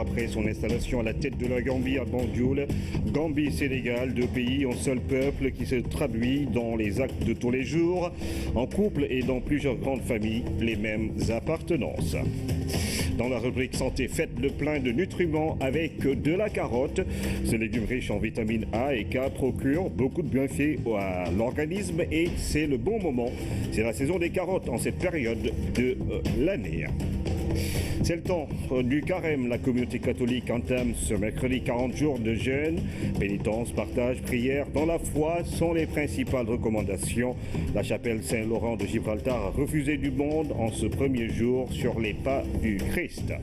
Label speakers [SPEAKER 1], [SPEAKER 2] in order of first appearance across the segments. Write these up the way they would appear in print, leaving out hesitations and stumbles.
[SPEAKER 1] après son installation à la tête de la Gambie à Banjul. Gambie-Sénégal, deux pays, un seul peuple qui se traduit dans les actes de tous les jours, en couple et dans plusieurs grandes familles, les mêmes appartenances. Dans la rubrique santé, faites le plein de nutriments avec de la carotte. Ce légume riche en vitamines A et K procure beaucoup de bienfaits à l'organisme et c'est le bon moment. C'est la saison des carottes en cette période de l'année. C'est le temps du carême. La communauté catholique entame ce mercredi 40 jours de jeûne. Pénitence, partage, prière dans la foi sont les principales recommandations. La chapelle Saint-Laurent de Gibraltar a refusé du monde en ce premier jour sur les pas du Christ.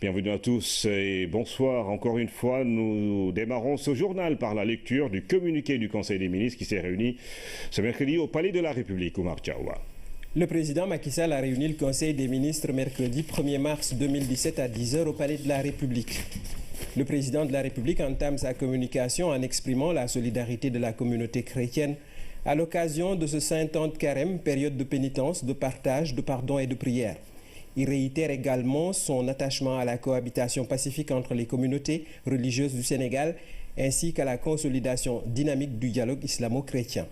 [SPEAKER 1] Bienvenue à tous et bonsoir. Encore une fois, nous démarrons ce journal par la lecture du communiqué du Conseil des ministres qui s'est réuni ce mercredi au Palais de la République, Oumar Tchaoua.
[SPEAKER 2] Le président Macky Sall a réuni le Conseil des ministres mercredi 1er mars 2017 à 10h au Palais de la République. Le président de la République entame sa communication en exprimant la solidarité de la communauté chrétienne à l'occasion de ce saint temps de carême, période de pénitence, de partage, de pardon et de prière. Il réitère également son attachement à la cohabitation pacifique entre les communautés religieuses du Sénégal ainsi qu'à la consolidation dynamique du dialogue islamo-chrétien.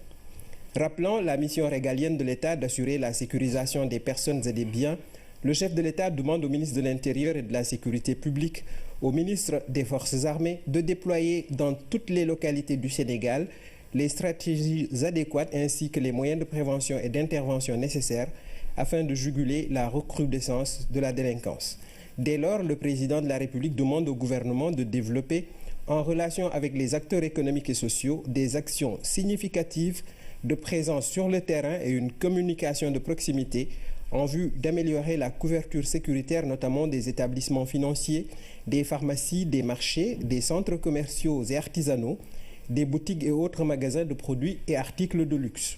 [SPEAKER 2] Rappelant la mission régalienne de l'État d'assurer la sécurisation des personnes et des biens, le chef de l'État demande au ministre de l'Intérieur et de la Sécurité publique, au ministre des Forces armées, de déployer dans toutes les localités du Sénégal les stratégies adéquates ainsi que les moyens de prévention et d'intervention nécessaires afin de juguler la recrudescence de la délinquance. Dès lors, le président de la République demande au gouvernement de développer, en relation avec les acteurs économiques et sociaux, des actions significatives de présence sur le terrain et une communication de proximité en vue d'améliorer la couverture sécuritaire, notamment des établissements financiers, des pharmacies, des marchés, des centres commerciaux et artisanaux, des boutiques et autres magasins de produits et articles de luxe.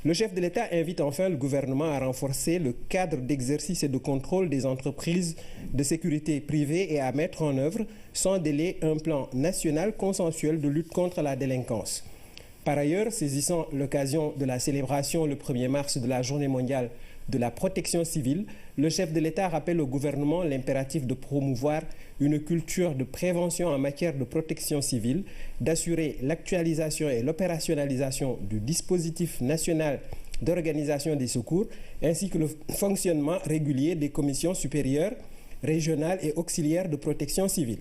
[SPEAKER 2] Le chef de l'État invite enfin le gouvernement à renforcer le cadre d'exercice et de contrôle des entreprises de sécurité privée et à mettre en œuvre sans délai un plan national consensuel de lutte contre la délinquance. Par ailleurs, saisissant l'occasion de la célébration le 1er mars de la Journée mondiale de la protection civile, le chef de l'État rappelle au gouvernement l'impératif de promouvoir une culture de prévention en matière de protection civile, d'assurer l'actualisation et l'opérationnalisation du dispositif national d'organisation des secours, ainsi que le fonctionnement régulier des commissions supérieures, régionales et auxiliaires de protection civile.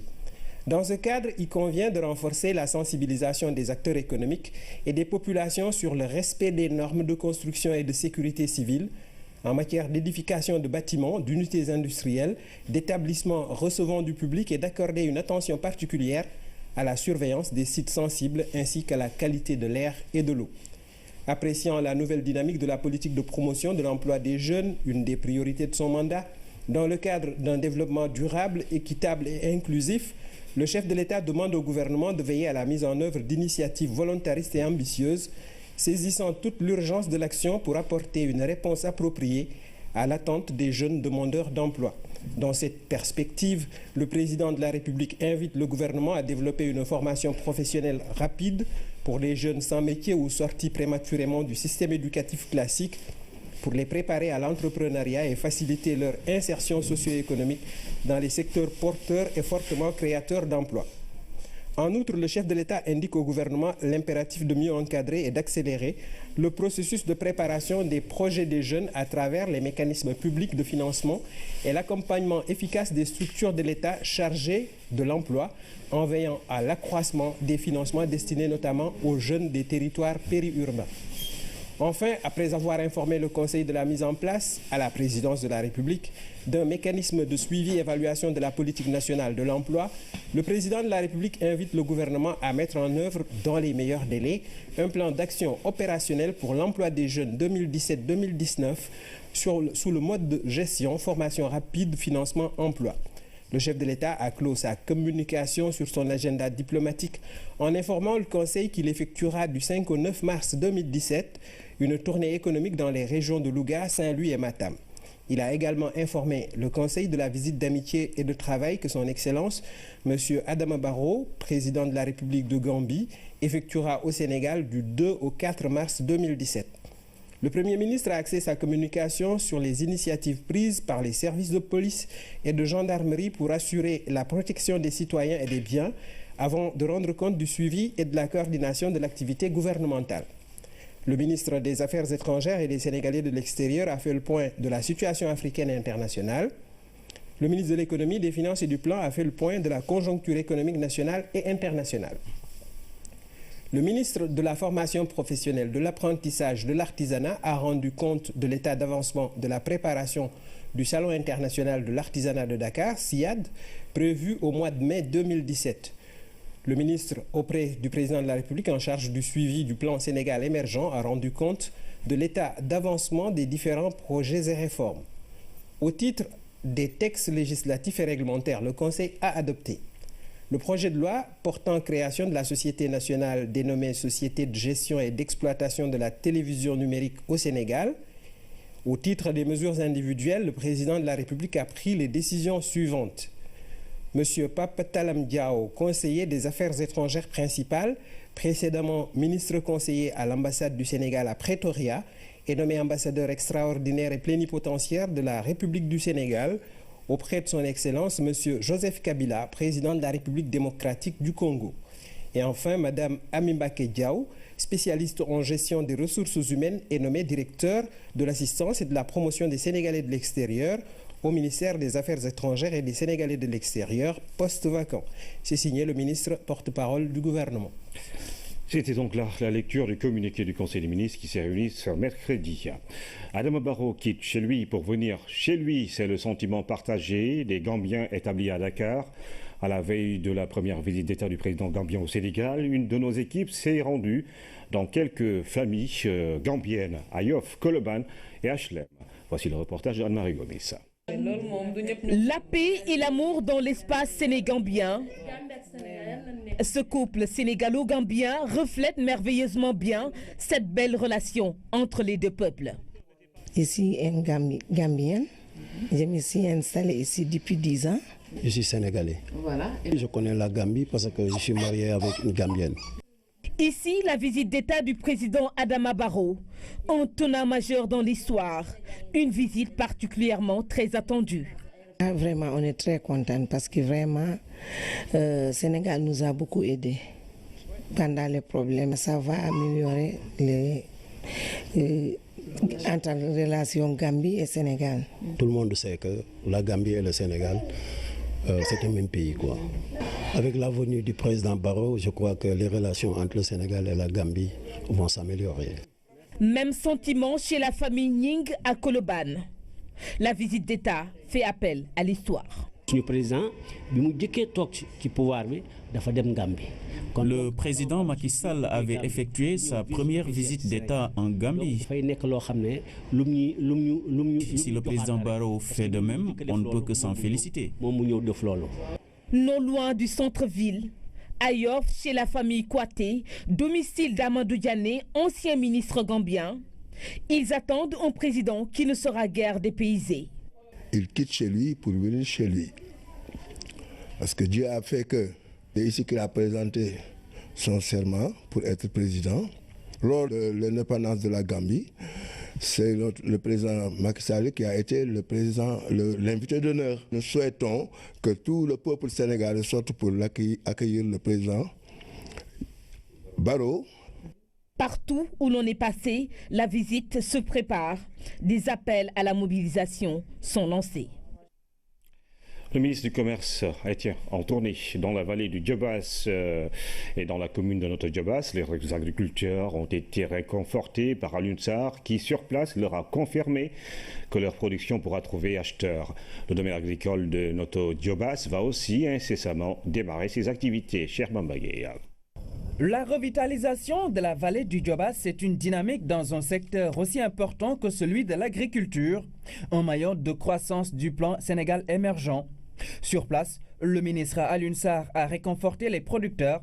[SPEAKER 2] Dans ce cadre, il convient de renforcer la sensibilisation des acteurs économiques et des populations sur le respect des normes de construction et de sécurité civile en matière d'édification de bâtiments, d'unités industrielles, d'établissements recevant du public et d'accorder une attention particulière à la surveillance des sites sensibles ainsi qu'à la qualité de l'air et de l'eau. Appréciant la nouvelle dynamique de la politique de promotion de l'emploi des jeunes, une des priorités de son mandat, dans le cadre d'un développement durable, équitable et inclusif, le chef de l'État demande au gouvernement de veiller à la mise en œuvre d'initiatives volontaristes et ambitieuses, saisissant toute l'urgence de l'action pour apporter une réponse appropriée à l'attente des jeunes demandeurs d'emploi. Dans cette perspective, le président de la République invite le gouvernement à développer une formation professionnelle rapide pour les jeunes sans métier ou sortis prématurément du système éducatif classique, pour les préparer à l'entrepreneuriat et faciliter leur insertion socio-économique dans les secteurs porteurs et fortement créateurs d'emplois. En outre, le chef de l'État indique au gouvernement l'impératif de mieux encadrer et d'accélérer le processus de préparation des projets des jeunes à travers les mécanismes publics de financement et l'accompagnement efficace des structures de l'État chargées de l'emploi en veillant à l'accroissement des financements destinés notamment aux jeunes des territoires périurbains. Enfin, après avoir informé le Conseil de la mise en place, à la présidence de la République, d'un mécanisme de suivi et évaluation de la politique nationale de l'emploi, le président de la République invite le gouvernement à mettre en œuvre, dans les meilleurs délais, un plan d'action opérationnel pour l'emploi des jeunes 2017-2019 sous le mode de gestion, formation rapide, financement, emploi. Le chef de l'État a clos sa communication sur son agenda diplomatique en informant le Conseil qu'il effectuera du 5 au 9 mars 2017 une tournée économique dans les régions de Louga, Saint-Louis et Matam. Il a également informé le Conseil de la visite d'amitié et de travail que son Excellence, M. Adama Barrow, président de la République de Gambie, effectuera au Sénégal du 2 au 4 mars 2017. Le Premier ministre a axé sa communication sur les initiatives prises par les services de police et de gendarmerie pour assurer la protection des citoyens et des biens avant de rendre compte du suivi et de la coordination de l'activité gouvernementale. Le ministre des Affaires étrangères et des Sénégalais de l'extérieur a fait le point de la situation africaine et internationale. Le ministre de l'économie, des finances et du plan a fait le point de la conjoncture économique nationale et internationale. Le ministre de la formation professionnelle, de l'apprentissage, de l'artisanat a rendu compte de l'état d'avancement de la préparation du Salon international de l'artisanat de Dakar, SIAD, prévu au mois de mai 2017. Le ministre auprès du président de la République en charge du suivi du plan Sénégal émergent a rendu compte de l'état d'avancement des différents projets et réformes. Au titre des textes législatifs et réglementaires, le Conseil a adopté le projet de loi portant création de la Société nationale dénommée Société de gestion et d'exploitation de la télévision numérique au Sénégal. Au titre des mesures individuelles, le président de la République a pris les décisions suivantes. Monsieur Pape Talam Diao, conseiller des Affaires étrangères principal, précédemment ministre conseiller à l'ambassade du Sénégal à Pretoria, est nommé ambassadeur extraordinaire et plénipotentiaire de la République du Sénégal auprès de son Excellence M. Joseph Kabila, président de la République démocratique du Congo. Et enfin, Mme Amimbake Diaw, spécialiste en gestion des ressources humaines, est nommée directeur de l'assistance et de la promotion des Sénégalais de l'extérieur au ministère des Affaires étrangères et des Sénégalais de l'extérieur, poste vacant. C'est signé le ministre porte-parole du gouvernement.
[SPEAKER 1] C'était donc là la lecture du communiqué du Conseil des ministres qui s'est réuni ce mercredi. Adama Barrow quitte chez lui pour venir chez lui. C'est le sentiment partagé des Gambiens établis à Dakar. À la veille de la première visite d'État du président gambien au Sénégal, une de nos équipes s'est rendue dans quelques familles gambiennes à Yoff, Colobane et HLM. Voici le reportage d'Anne-Marie Gomis.
[SPEAKER 3] La paix et l'amour dans l'espace sénégambien. Ce couple sénégalo-gambien reflète merveilleusement bien cette belle relation entre les deux peuples.
[SPEAKER 4] Je suis un Gambien. Je me suis installé ici depuis 10 ans.
[SPEAKER 5] Je suis sénégalais. Voilà. Je connais la Gambie parce que je suis marié avec une Gambienne.
[SPEAKER 3] Ici, la visite d'État du président Adama Barrow, un tournant majeur dans l'histoire, une visite particulièrement très attendue.
[SPEAKER 4] Vraiment, on est très contents parce que vraiment, le Sénégal nous a beaucoup aidés pendant les problèmes. Ça va améliorer entre les relations Gambie et Sénégal.
[SPEAKER 5] Tout le monde sait que la Gambie et le Sénégal, c'est un même pays, quoi. Avec la venue du président Barrow, je crois que les relations entre le Sénégal et la Gambie vont s'améliorer.
[SPEAKER 3] Même sentiment chez la famille Nying à Colobane. La visite d'État fait appel à l'histoire.
[SPEAKER 6] Le président Macky Sall avait effectué sa première visite d'État en Gambie. Si le président Barrow fait de même, on ne peut que s'en féliciter.
[SPEAKER 3] Non loin du centre-ville, à Yoff, chez la famille Kouaté, domicile d'Amadou Diané, ancien ministre gambien, ils attendent un président qui ne sera guère dépaysé.
[SPEAKER 7] Il quitte chez lui pour venir chez lui. Parce que Dieu a fait que c'est ici qu'il a présenté son serment pour être président. Lors de l'indépendance de la Gambie, c'est le président Macky Sall qui a été l'invité d'honneur. Nous souhaitons que tout le peuple sénégalais sorte pour accueillir le président Barrow.
[SPEAKER 3] Partout où l'on est passé, la visite se prépare. Des appels à la mobilisation sont lancés.
[SPEAKER 1] Le ministre du Commerce est en tournée dans la vallée du Djobas et dans la commune de Notre Djobas. Les agriculteurs ont été réconfortés par Alunsar qui, sur place, leur a confirmé que leur production pourra trouver acheteur. Le domaine agricole de Notre Djobas va aussi incessamment démarrer ses activités. Cher Bambagé.
[SPEAKER 8] La revitalisation de la vallée du Djobas est une dynamique dans un secteur aussi important que celui de l'agriculture, un maillon de croissance du plan Sénégal émergent. Sur place, le ministre Alunsar a réconforté les producteurs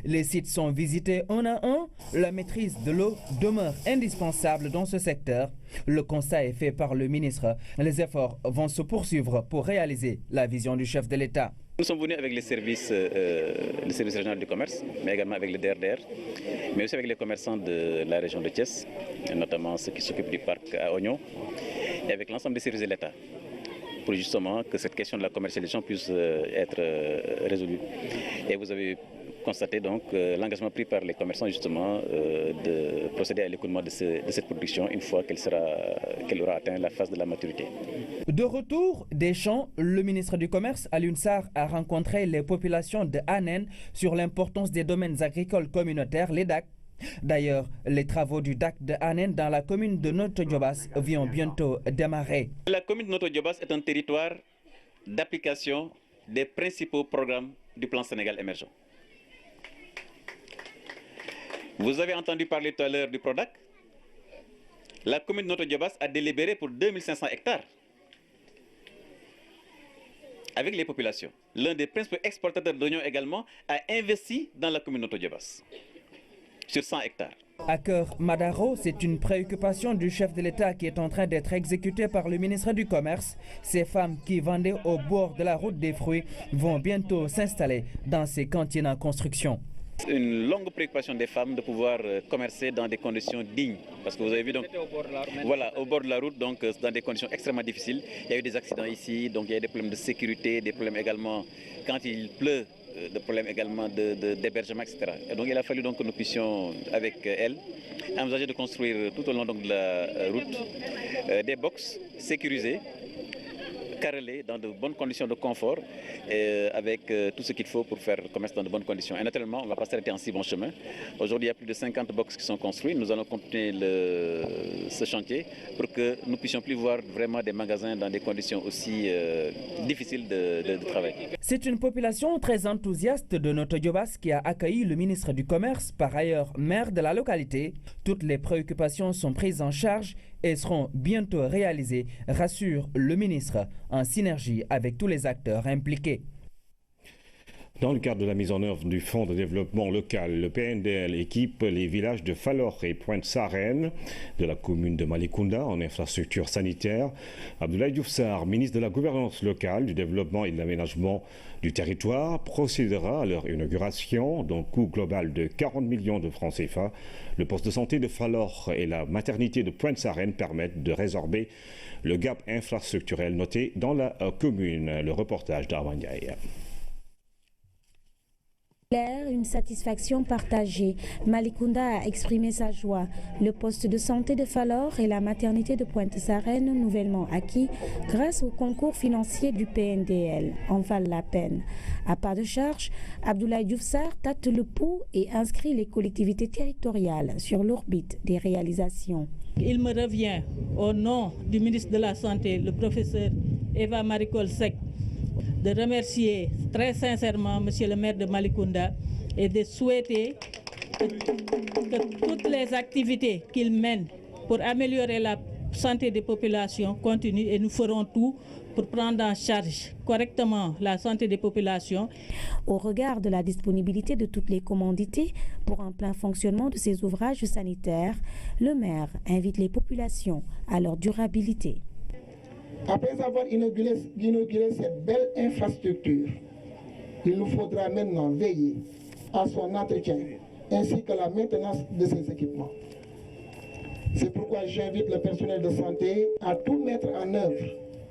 [SPEAKER 8] Les sites sont visités un à un. La maîtrise de l'eau demeure indispensable dans ce secteur. Le constat est fait par le ministre. Les efforts vont se poursuivre pour réaliser la vision du chef de l'État.
[SPEAKER 9] Nous sommes venus avec le service régional du commerce, mais également avec le DRDR, mais aussi avec les commerçants de la région de Thiès, notamment ceux qui s'occupent du parc à Oignon, et avec l'ensemble des services de l'État, pour justement que cette question de la commercialisation puisse être résolue. Et vous avez constaté donc l'engagement pris par les commerçants justement de procéder à l'écoulement de cette production une fois qu'elle aura atteint la phase de la maturité.
[SPEAKER 8] De retour des champs, le ministre du Commerce, Alioune Sarr, a rencontré les populations de Anen sur l'importance des domaines agricoles communautaires, les DAC. D'ailleurs, les travaux du DAC de Anen dans la commune de Notto Diobass vont bientôt démarrer.
[SPEAKER 9] La commune de Notto Diobass est un territoire d'application des principaux programmes du plan Sénégal émergent. Vous avez entendu parler tout à l'heure du PRODAC. La commune de Notto Diobass a délibéré pour 2500 hectares avec les populations. L'un des principaux exportateurs d'oignons également a investi dans la commune de Notto Diobass sur 100 hectares.
[SPEAKER 8] À Cœur Madaro, c'est une préoccupation du chef de l'État qui est en train d'être exécutée par le ministre du Commerce. Ces femmes qui vendaient au bord de la route des fruits vont bientôt s'installer dans ces cantines en construction.
[SPEAKER 9] Une longue préoccupation des femmes de pouvoir commercer dans des conditions dignes. Parce que vous avez vu donc, voilà, au bord de la route, donc dans des conditions extrêmement difficiles. Il y a eu des accidents ici, donc il y a des problèmes de sécurité, des problèmes également quand il pleut, des problèmes également d'hébergement, etc. Et donc il a fallu donc que nous puissions, avec elles, envisager de construire tout au long donc, de la route des box sécurisés, carrelés dans de bonnes conditions de confort avec tout ce qu'il faut pour faire le commerce dans de bonnes conditions. Et naturellement, on ne va pas s'arrêter en si bon chemin. Aujourd'hui, il y a plus de 50 box qui sont construits. Nous allons continuer ce chantier pour que nous ne puissions plus voir vraiment des magasins dans des conditions aussi difficiles de travail.
[SPEAKER 8] C'est une population très enthousiaste de Notto Diobass qui a accueilli le ministre du Commerce, par ailleurs maire de la localité. Toutes les préoccupations sont prises en charge et seront bientôt réalisées, rassure le ministre, en synergie avec tous les acteurs impliqués.
[SPEAKER 1] Dans le cadre de la mise en œuvre du Fonds de développement local, le PNDL équipe les villages de Falor et Pointe-Sarène de la commune de Malicounda en infrastructure sanitaire. Abdoulaye Diouf Sarr, ministre de la gouvernance locale, du développement et de l'aménagement du territoire, procédera à leur inauguration d'un coût global de 40 millions de francs CFA. Le poste de santé de Falor et la maternité de Pointe-Sarène permettent de résorber le gap infrastructurel noté dans la commune. Le reportage d'Armandiaï.
[SPEAKER 10] Une satisfaction partagée. Malicounda a exprimé sa joie. Le poste de santé de Falor et la maternité de Pointe-Sarène, nouvellement acquis grâce au concours financier du PNDL, en valent la peine. À part de charge, Abdoulaye Diouf Sarr tâte le pouls et inscrit les collectivités territoriales sur l'orbite des réalisations.
[SPEAKER 11] Il me revient, au nom du ministre de la Santé, le professeur Eva Maricol Seck, de remercier très sincèrement Monsieur le maire de Malicounda et de souhaiter que toutes les activités qu'il mène pour améliorer la santé des populations continuent et nous ferons tout pour prendre en charge correctement la santé des populations.
[SPEAKER 10] Au regard de la disponibilité de toutes les commandités pour un plein fonctionnement de ces ouvrages sanitaires, le maire invite les populations à leur durabilité.
[SPEAKER 12] Après avoir inauguré cette belle infrastructure, il nous faudra maintenant veiller à son entretien ainsi que la maintenance de ces équipements. C'est pourquoi j'invite le personnel de santé à tout mettre en œuvre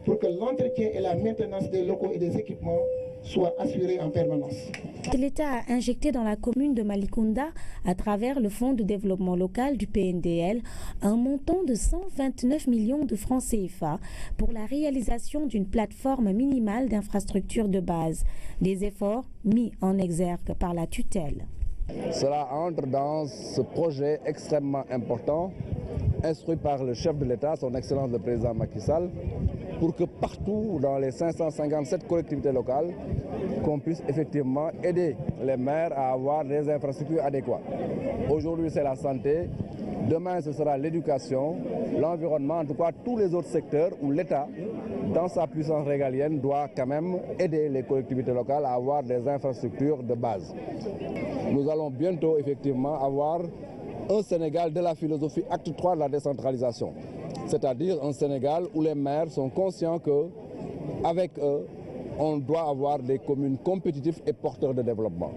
[SPEAKER 12] pour que l'entretien et la maintenance des locaux et des équipements soient assurés en permanence.
[SPEAKER 10] L'État a injecté dans la commune de Malicounda, à travers le Fonds de développement local du PNDL, un montant de 129 millions de francs CFA pour la réalisation d'une plateforme minimale d'infrastructures de base. Des efforts mis en exergue par la tutelle.
[SPEAKER 13] Cela entre dans ce projet extrêmement important, instruit par le chef de l'État, son Excellence le Président Macky Sall, pour que partout dans les 557 collectivités locales, qu'on puisse effectivement aider les maires à avoir des infrastructures adéquates. Aujourd'hui, c'est la santé. Demain, ce sera l'éducation, l'environnement, en tout cas tous les autres secteurs où l'État, dans sa puissance régalienne, doit quand même aider les collectivités locales à avoir des infrastructures de base. nous allons bientôt effectivement avoir un Sénégal de la philosophie acte 3 de la décentralisation. C'est-à-dire un Sénégal où les maires sont conscients qu'avec eux, on doit avoir des communes compétitives et porteurs de développement.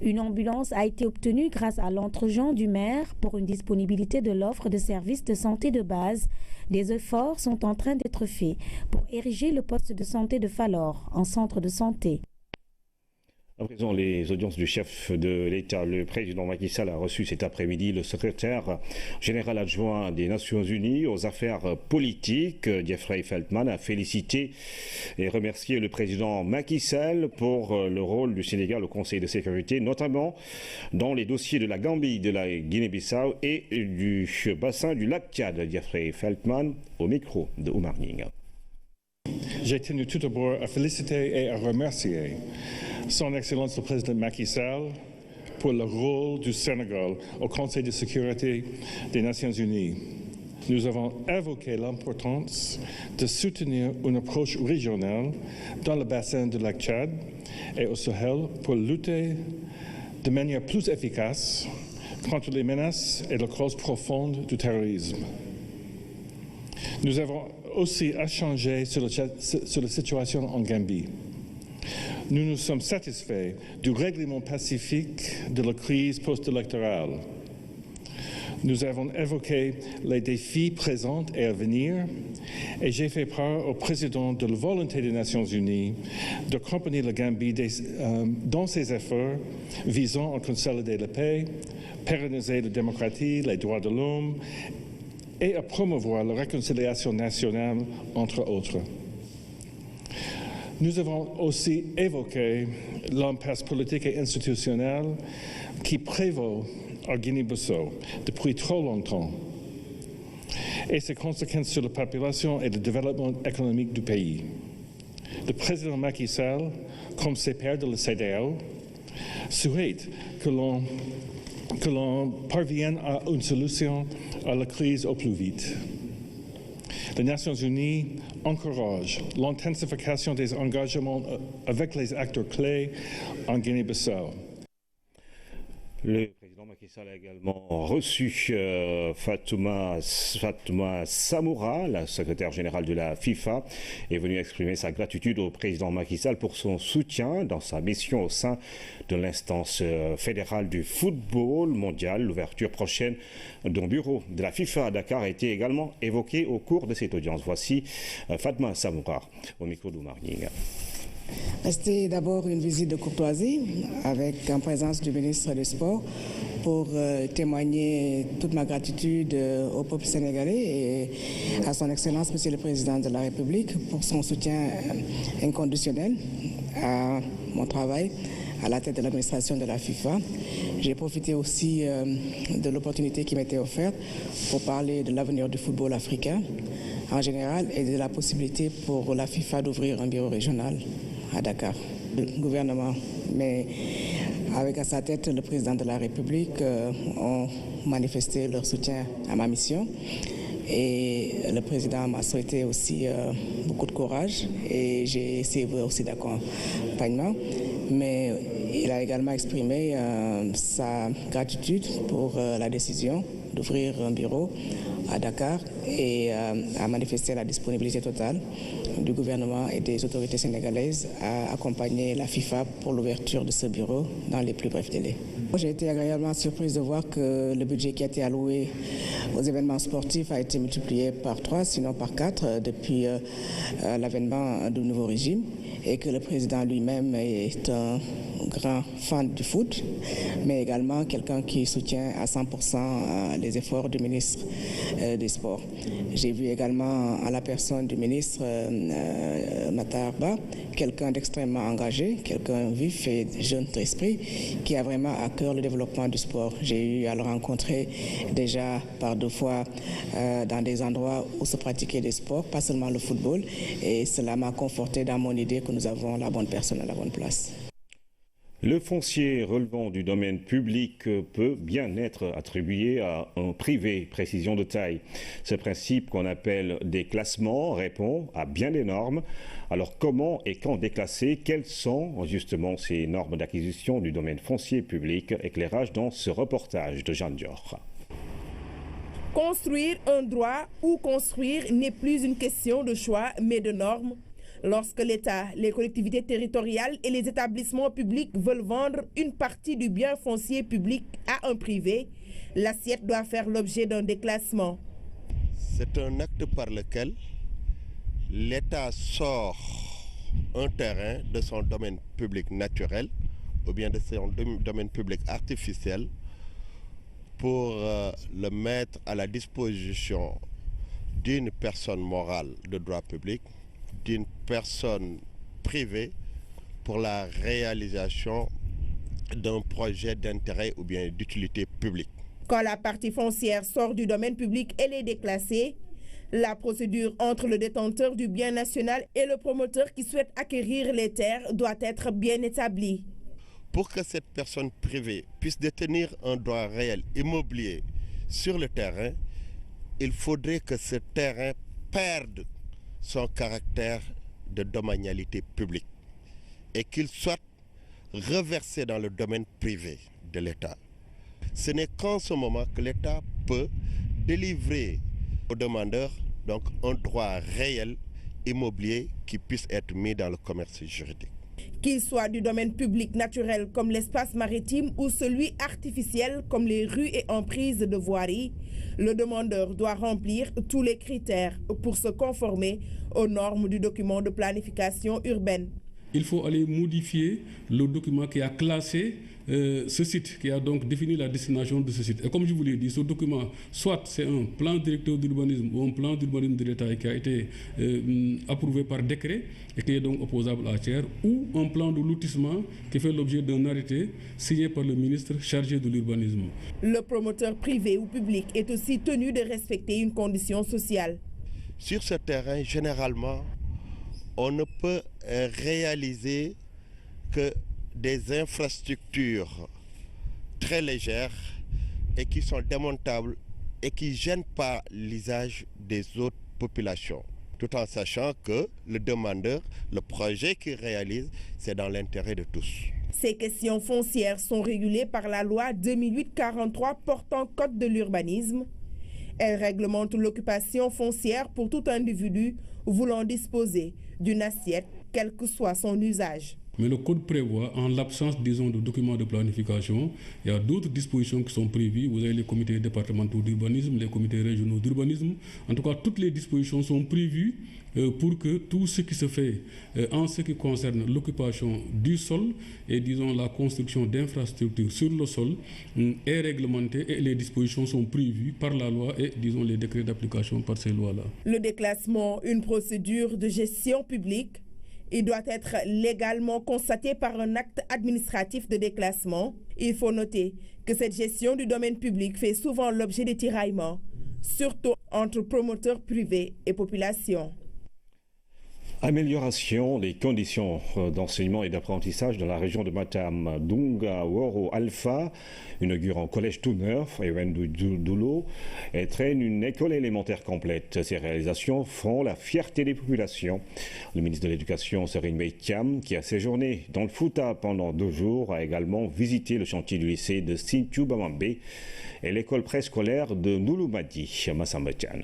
[SPEAKER 10] Une ambulance a été obtenue grâce à l'entregent du maire pour une disponibilité de l'offre de services de santé de base. Des efforts sont en train d'être faits pour ériger le poste de santé de Falor en centre de santé.
[SPEAKER 1] À présent, les audiences du chef de l'État, le président Macky Sall a reçu cet après-midi le secrétaire général adjoint des Nations Unies aux affaires politiques. Jeffrey Feltman a félicité et remercié le président Macky Sall pour le rôle du Sénégal au Conseil de sécurité, notamment dans les dossiers de la Gambie, de la Guinée-Bissau et du bassin du lac Tchad. Jeffrey Feltman au micro de Oumar Ning.
[SPEAKER 14] J'ai tenu tout d'abord à féliciter et à remercier Son Excellence le Président Macky Sall pour le rôle du Sénégal au Conseil de sécurité des Nations Unies. Nous avons évoqué l'importance de soutenir une approche régionale dans le bassin du lac Tchad et au Sahel pour lutter de manière plus efficace contre les menaces et les causes profondes du terrorisme. Nous avons aussi échangé sur la situation en Gambie. Nous nous sommes satisfaits du règlement pacifique de la crise post-électorale. Nous avons évoqué les défis présents et à venir et j'ai fait part au président de la volonté des Nations Unies d'accompagner la Gambie dans ses efforts visant à consolider la paix, pérenniser la démocratie, les droits de l'homme et à promouvoir la réconciliation nationale, entre autres. Nous avons aussi évoqué l'impasse politique et institutionnelle qui prévaut en Guinée-Bissau depuis trop longtemps et ses conséquences sur la population et le développement économique du pays. Le président Macky Sall, comme ses pairs de la CEDEAO, souhaite que l'on parvienne à une solution à la crise au plus vite. Les Nations Unies encouragent l'intensification des engagements avec les acteurs clés en Guinée-Bissau.
[SPEAKER 1] Le président Macky Sall a également reçu Fatouma Samoura, la secrétaire générale de la FIFA, est venue exprimer sa gratitude au président Macky Sall pour son soutien dans sa mission au sein de l'instance fédérale du football mondial. L'ouverture prochaine d'un bureau de la FIFA à Dakar a été également évoquée au cours de cette audience. Voici Fatouma Samoura au micro d'Oumar Ning.
[SPEAKER 4] C'était d'abord une visite de courtoisie avec en présence du ministre des Sports pour témoigner toute ma gratitude au peuple sénégalais et à son Excellence Monsieur le Président de la République pour son soutien inconditionnel à mon travail à la tête de l'administration de la FIFA. J'ai profité aussi de l'opportunité qui m'était offerte pour parler de l'avenir du football africain en général et de la possibilité pour la FIFA d'ouvrir un bureau régional à Dakar. Le gouvernement, mais avec à sa tête le président de la République, ont manifesté leur soutien à ma mission. Et le président m'a souhaité aussi beaucoup de courage et j'ai essayé aussi d'accompagnement. Mais il a également exprimé sa gratitude pour la décision d'ouvrir un bureau à Dakar et a manifesté la disponibilité totale du gouvernement et des autorités sénégalaises à accompagner la FIFA pour l'ouverture de ce bureau dans les plus brefs délais. J'ai été agréablement surprise de voir que le budget qui a été alloué aux événements sportifs a été multiplié par 3, sinon par 4 depuis l'avènement du nouveau régime et que le président lui-même est un grand fan du foot, mais également quelqu'un qui soutient à 100% les efforts du ministre des Sports. J'ai vu également à la personne du ministre Matar Ba, quelqu'un d'extrêmement engagé, quelqu'un vif et jeune d'esprit, qui a vraiment à cœur le développement du sport. J'ai eu à le rencontrer déjà par 2 fois dans des endroits où se pratiquait des sports, pas seulement le football, et cela m'a conforté dans mon idée que nous avons la bonne personne à la bonne place.
[SPEAKER 1] Le foncier relevant du domaine public peut bien être attribué à un privé, précision de taille. Ce principe qu'on appelle déclassement répond à bien des normes. Alors comment et quand déclasser? Quelles sont justement ces normes d'acquisition du domaine foncier public? Éclairage dans ce reportage de Jeanne Dior.
[SPEAKER 15] Construire un droit ou construire n'est plus une question de choix mais de normes. Lorsque l'État, les collectivités territoriales et les établissements publics veulent vendre une partie du bien foncier public à un privé, l'assiette doit faire l'objet d'un déclassement.
[SPEAKER 16] C'est un acte par lequel l'État sort un terrain de son domaine public naturel ou bien de son domaine public artificiel pour le mettre à la disposition d'une personne morale de droit public, d'une personne privée pour la réalisation d'un projet d'intérêt ou bien d'utilité publique.
[SPEAKER 15] Quand la partie foncière sort du domaine public, elle est déclassée. La procédure entre le détenteur du bien national et le promoteur qui souhaite acquérir les terres doit être bien établie.
[SPEAKER 16] Pour que cette personne privée puisse détenir un droit réel immobilier sur le terrain, il faudrait que ce terrain perde son caractère de domanialité publique et qu'il soit reversé dans le domaine privé de l'État. Ce n'est qu'en ce moment que l'État peut délivrer aux demandeurs donc un droit réel immobilier qui puisse être mis dans le commerce juridique.
[SPEAKER 15] Qu'il soit du domaine public naturel comme l'espace maritime ou celui artificiel comme les rues et emprises de voirie, le demandeur doit remplir tous les critères pour se conformer aux normes du document de planification urbaine.
[SPEAKER 17] Il faut aller modifier le document qui a classé ce site, qui a donc défini la destination de ce site. Et comme je vous l'ai dit, ce document, soit c'est un plan directeur d'urbanisme ou un plan d'urbanisme de l'État qui a été approuvé par décret et qui est donc opposable à tiers, ou un plan de lotissement qui fait l'objet d'un arrêté signé par le ministre chargé de l'urbanisme.
[SPEAKER 15] Le promoteur privé ou public est aussi tenu de respecter une condition sociale.
[SPEAKER 16] Sur ce terrain, généralement, on ne peut réaliser que des infrastructures très légères et qui sont démontables et qui ne gênent pas l'usage des autres populations, tout en sachant que le demandeur, le projet qu'il réalise, c'est dans l'intérêt de tous.
[SPEAKER 15] Ces questions foncières sont régulées par la loi 2008-43 portant code de l'urbanisme. Elle réglemente l'occupation foncière pour tout individu voulant disposer d'une assiette, quel que soit son usage.
[SPEAKER 17] Mais le code prévoit, en l'absence, disons, de documents de planification, il y a d'autres dispositions qui sont prévues. Vous avez les comités départementaux d'urbanisme, les comités régionaux d'urbanisme. En tout cas, toutes les dispositions sont prévues pour que tout ce qui se fait en ce qui concerne l'occupation du sol et, disons, la construction d'infrastructures sur le sol est réglementé et les dispositions sont prévues par la loi et, disons, les décrets d'application par ces lois-là.
[SPEAKER 15] Le déclassement, une procédure de gestion publique. Il doit être légalement constaté par un acte administratif de déclassement. Il faut noter que cette gestion du domaine public fait souvent l'objet de tiraillements, surtout entre promoteurs privés et population.
[SPEAKER 1] Amélioration des conditions d'enseignement et d'apprentissage dans la région de Matam. Dunga Woro Alpha, inaugurant collège tout neuf, Ewendu Doulo, traîne une école élémentaire complète. Ces réalisations font la fierté des populations. Le ministre de l'Éducation, Serine Meitiam, qui a séjourné dans le Fouta pendant 2 jours, a également visité le chantier du lycée de Sinthiou Bamambe et l'école préscolaire de Nouloumadi, Massambatian.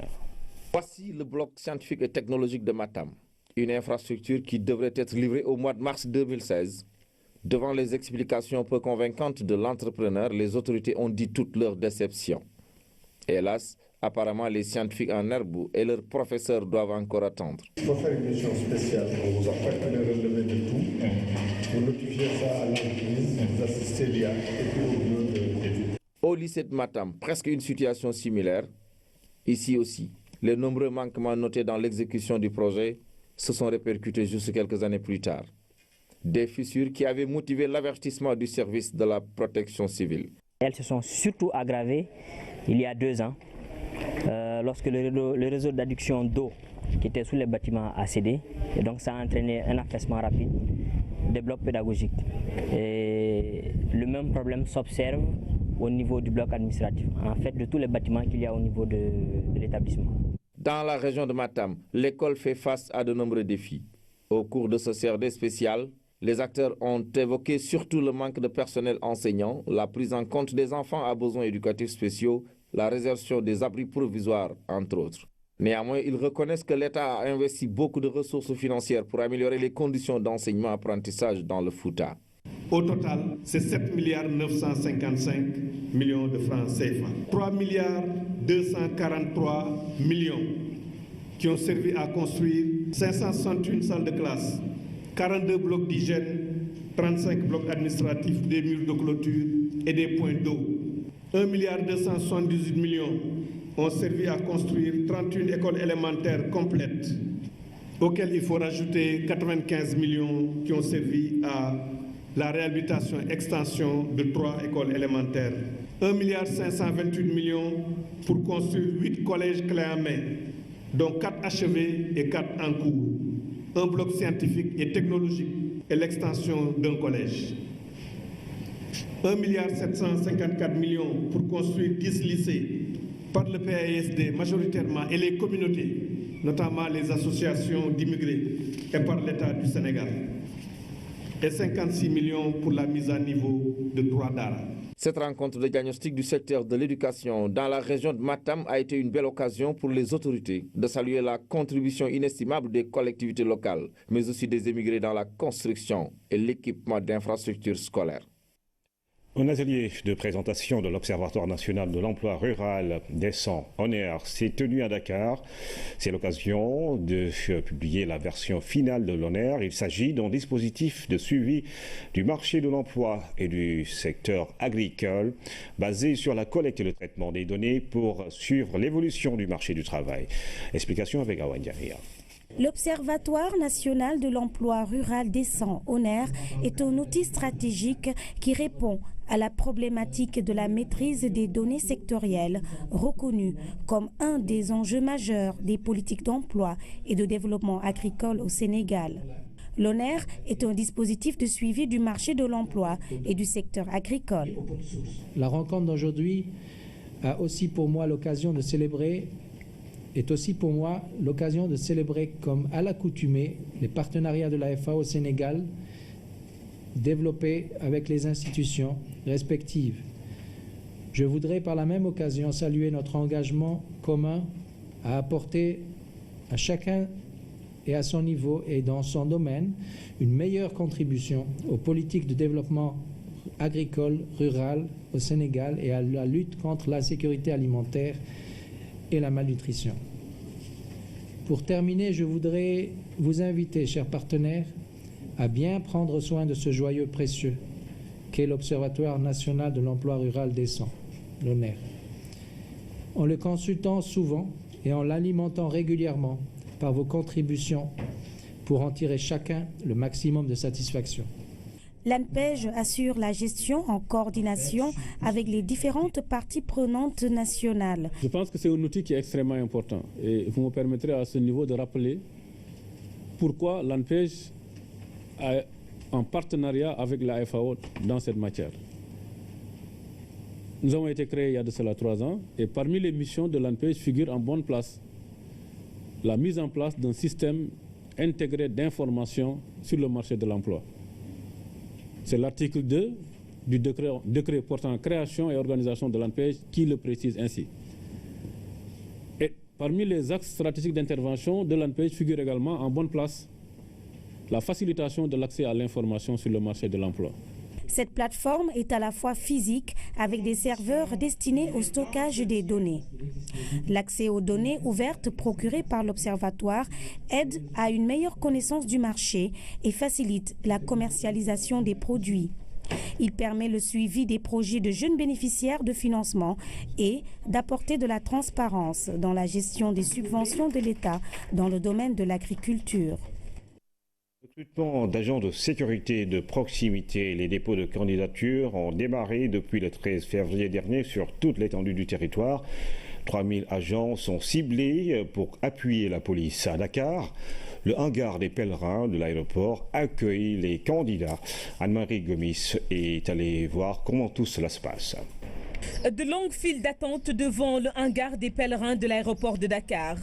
[SPEAKER 18] Voici le bloc scientifique et technologique de Matam. Une infrastructure qui devrait être livrée au mois de mars 2016. Devant les explications peu convaincantes de l'entrepreneur, les autorités ont dit toute leur déception. Hélas, apparemment les scientifiques en herbe et leurs professeurs doivent encore attendre.
[SPEAKER 19] Il faut faire une mission spéciale pour vous apporter le relevé de tout. Vous notifiez ça à l'entreprise, vous assistez l'IA et puis au bureau d'études.
[SPEAKER 18] Au lycée de Matam, presque une situation similaire. Ici aussi, les nombreux manquements notés dans l'exécution du projet se sont répercutés juste quelques années plus tard. Des fissures qui avaient motivé l'avertissement du service de la protection civile.
[SPEAKER 20] Elles se sont surtout aggravées il y a 2 ans, lorsque le réseau d'adduction d'eau qui était sous les bâtiments a cédé, et donc ça a entraîné un affaissement rapide des blocs pédagogiques. Et Et le même problème s'observe au niveau du bloc administratif, en fait de tous les bâtiments qu'il y a au niveau de l'établissement.
[SPEAKER 18] Dans la région de Matam, l'école fait face à de nombreux défis. Au cours de ce CRD spécial, les acteurs ont évoqué surtout le manque de personnel enseignant, la prise en compte des enfants à besoins éducatifs spéciaux, la réservation des abris provisoires, entre autres. Néanmoins, ils reconnaissent que l'État a investi beaucoup de ressources financières pour améliorer les conditions d'enseignement-apprentissage dans le Fouta.
[SPEAKER 19] Au total, c'est 7 955 millions de francs CFA. 3 243 millions qui ont servi à construire 561 salles de classe, 42 blocs d'hygiène, 35 blocs administratifs, des murs de clôture et des points d'eau. 1 278 millions ont servi à construire 31 écoles élémentaires complètes, auxquelles il faut rajouter 95 millions qui ont servi à la réhabilitation et extension de 3 écoles élémentaires. 1 528 millions pour construire 8 collèges clés en main, dont 4 achevés et 4 en cours, un bloc scientifique et technologique et l'extension d'un collège. 1 754 millions pour construire 10 lycées par le PASD majoritairement et les communautés, notamment les associations d'immigrés et par l'État du Sénégal. Et 56 millions pour la mise à niveau de 3 daara.
[SPEAKER 18] Cette rencontre de diagnostic du secteur de l'éducation dans la région de Matam a été une belle occasion pour les autorités de saluer la contribution inestimable des collectivités locales, mais aussi des émigrés dans la construction et l'équipement d'infrastructures scolaires.
[SPEAKER 1] Un atelier de présentation de l'Observatoire national de l'emploi rural décent ONER s'est tenu à Dakar. C'est l'occasion de publier la version finale de l'ONER. Il s'agit d'un dispositif de suivi du marché de l'emploi et du secteur agricole basé sur la collecte et le traitement des données pour suivre l'évolution du marché du travail. Explication avec Awan Diarra.
[SPEAKER 10] L'Observatoire national de l'emploi rural décent ONER est un outil stratégique qui répond à la problématique de la maîtrise des données sectorielles, reconnue comme un des enjeux majeurs des politiques d'emploi et de développement agricole au Sénégal. L'ONER est un dispositif de suivi du marché de l'emploi et du secteur agricole.
[SPEAKER 21] La rencontre d'aujourd'hui a aussi pour moi l'occasion de célébrer comme à l'accoutumée les partenariats de la FAO au Sénégal développés avec les institutions respectives. Je voudrais par la même occasion saluer notre engagement commun à apporter à chacun et à son niveau et dans son domaine une meilleure contribution aux politiques de développement agricole, rural au Sénégal et à la lutte contre l'insécurité alimentaire et la malnutrition. Pour terminer, je voudrais vous inviter, chers partenaires, à bien prendre soin de ce joyau précieux qu'est l'Observatoire national de l'emploi rural décent, l'ONER. En le consultant souvent et en l'alimentant régulièrement par vos contributions pour en tirer chacun le maximum de satisfaction.
[SPEAKER 10] L'ANPEJ assure la gestion en coordination avec les différentes parties prenantes nationales.
[SPEAKER 17] Je pense que c'est un outil qui est extrêmement important et vous me permettrez à ce niveau de rappeler pourquoi l'ANPEJ est en partenariat avec la FAO dans cette matière. Nous avons été créés il y a de cela 3 ans et parmi les missions de l'ANPEJ figure en bonne place la mise en place d'un système intégré d'information sur le marché de l'emploi. C'est l'article 2 du décret portant création et organisation de l'ANPEJ qui le précise ainsi. Et parmi les axes stratégiques d'intervention de l'ANPEJ figure également en bonne place la facilitation de l'accès à l'information sur le marché de l'emploi.
[SPEAKER 10] Cette plateforme est à la fois physique avec des serveurs destinés au stockage des données. L'accès aux données ouvertes procurées par l'Observatoire aide à une meilleure connaissance du marché et facilite la commercialisation des produits. Il permet le suivi des projets de jeunes bénéficiaires de financement et d'apporter de la transparence dans la gestion des subventions de l'État dans le domaine de l'agriculture.
[SPEAKER 1] Recrutement d'agents de sécurité de proximité. Les dépôts de candidatures ont démarré depuis le 13 février dernier sur toute l'étendue du territoire. 3000 agents sont ciblés pour appuyer la police à Dakar. Le hangar des pèlerins de l'aéroport accueille les candidats. Anne-Marie Gomis est allée voir comment tout cela se passe.
[SPEAKER 3] De longues files d'attente devant le hangar des pèlerins de l'aéroport de Dakar.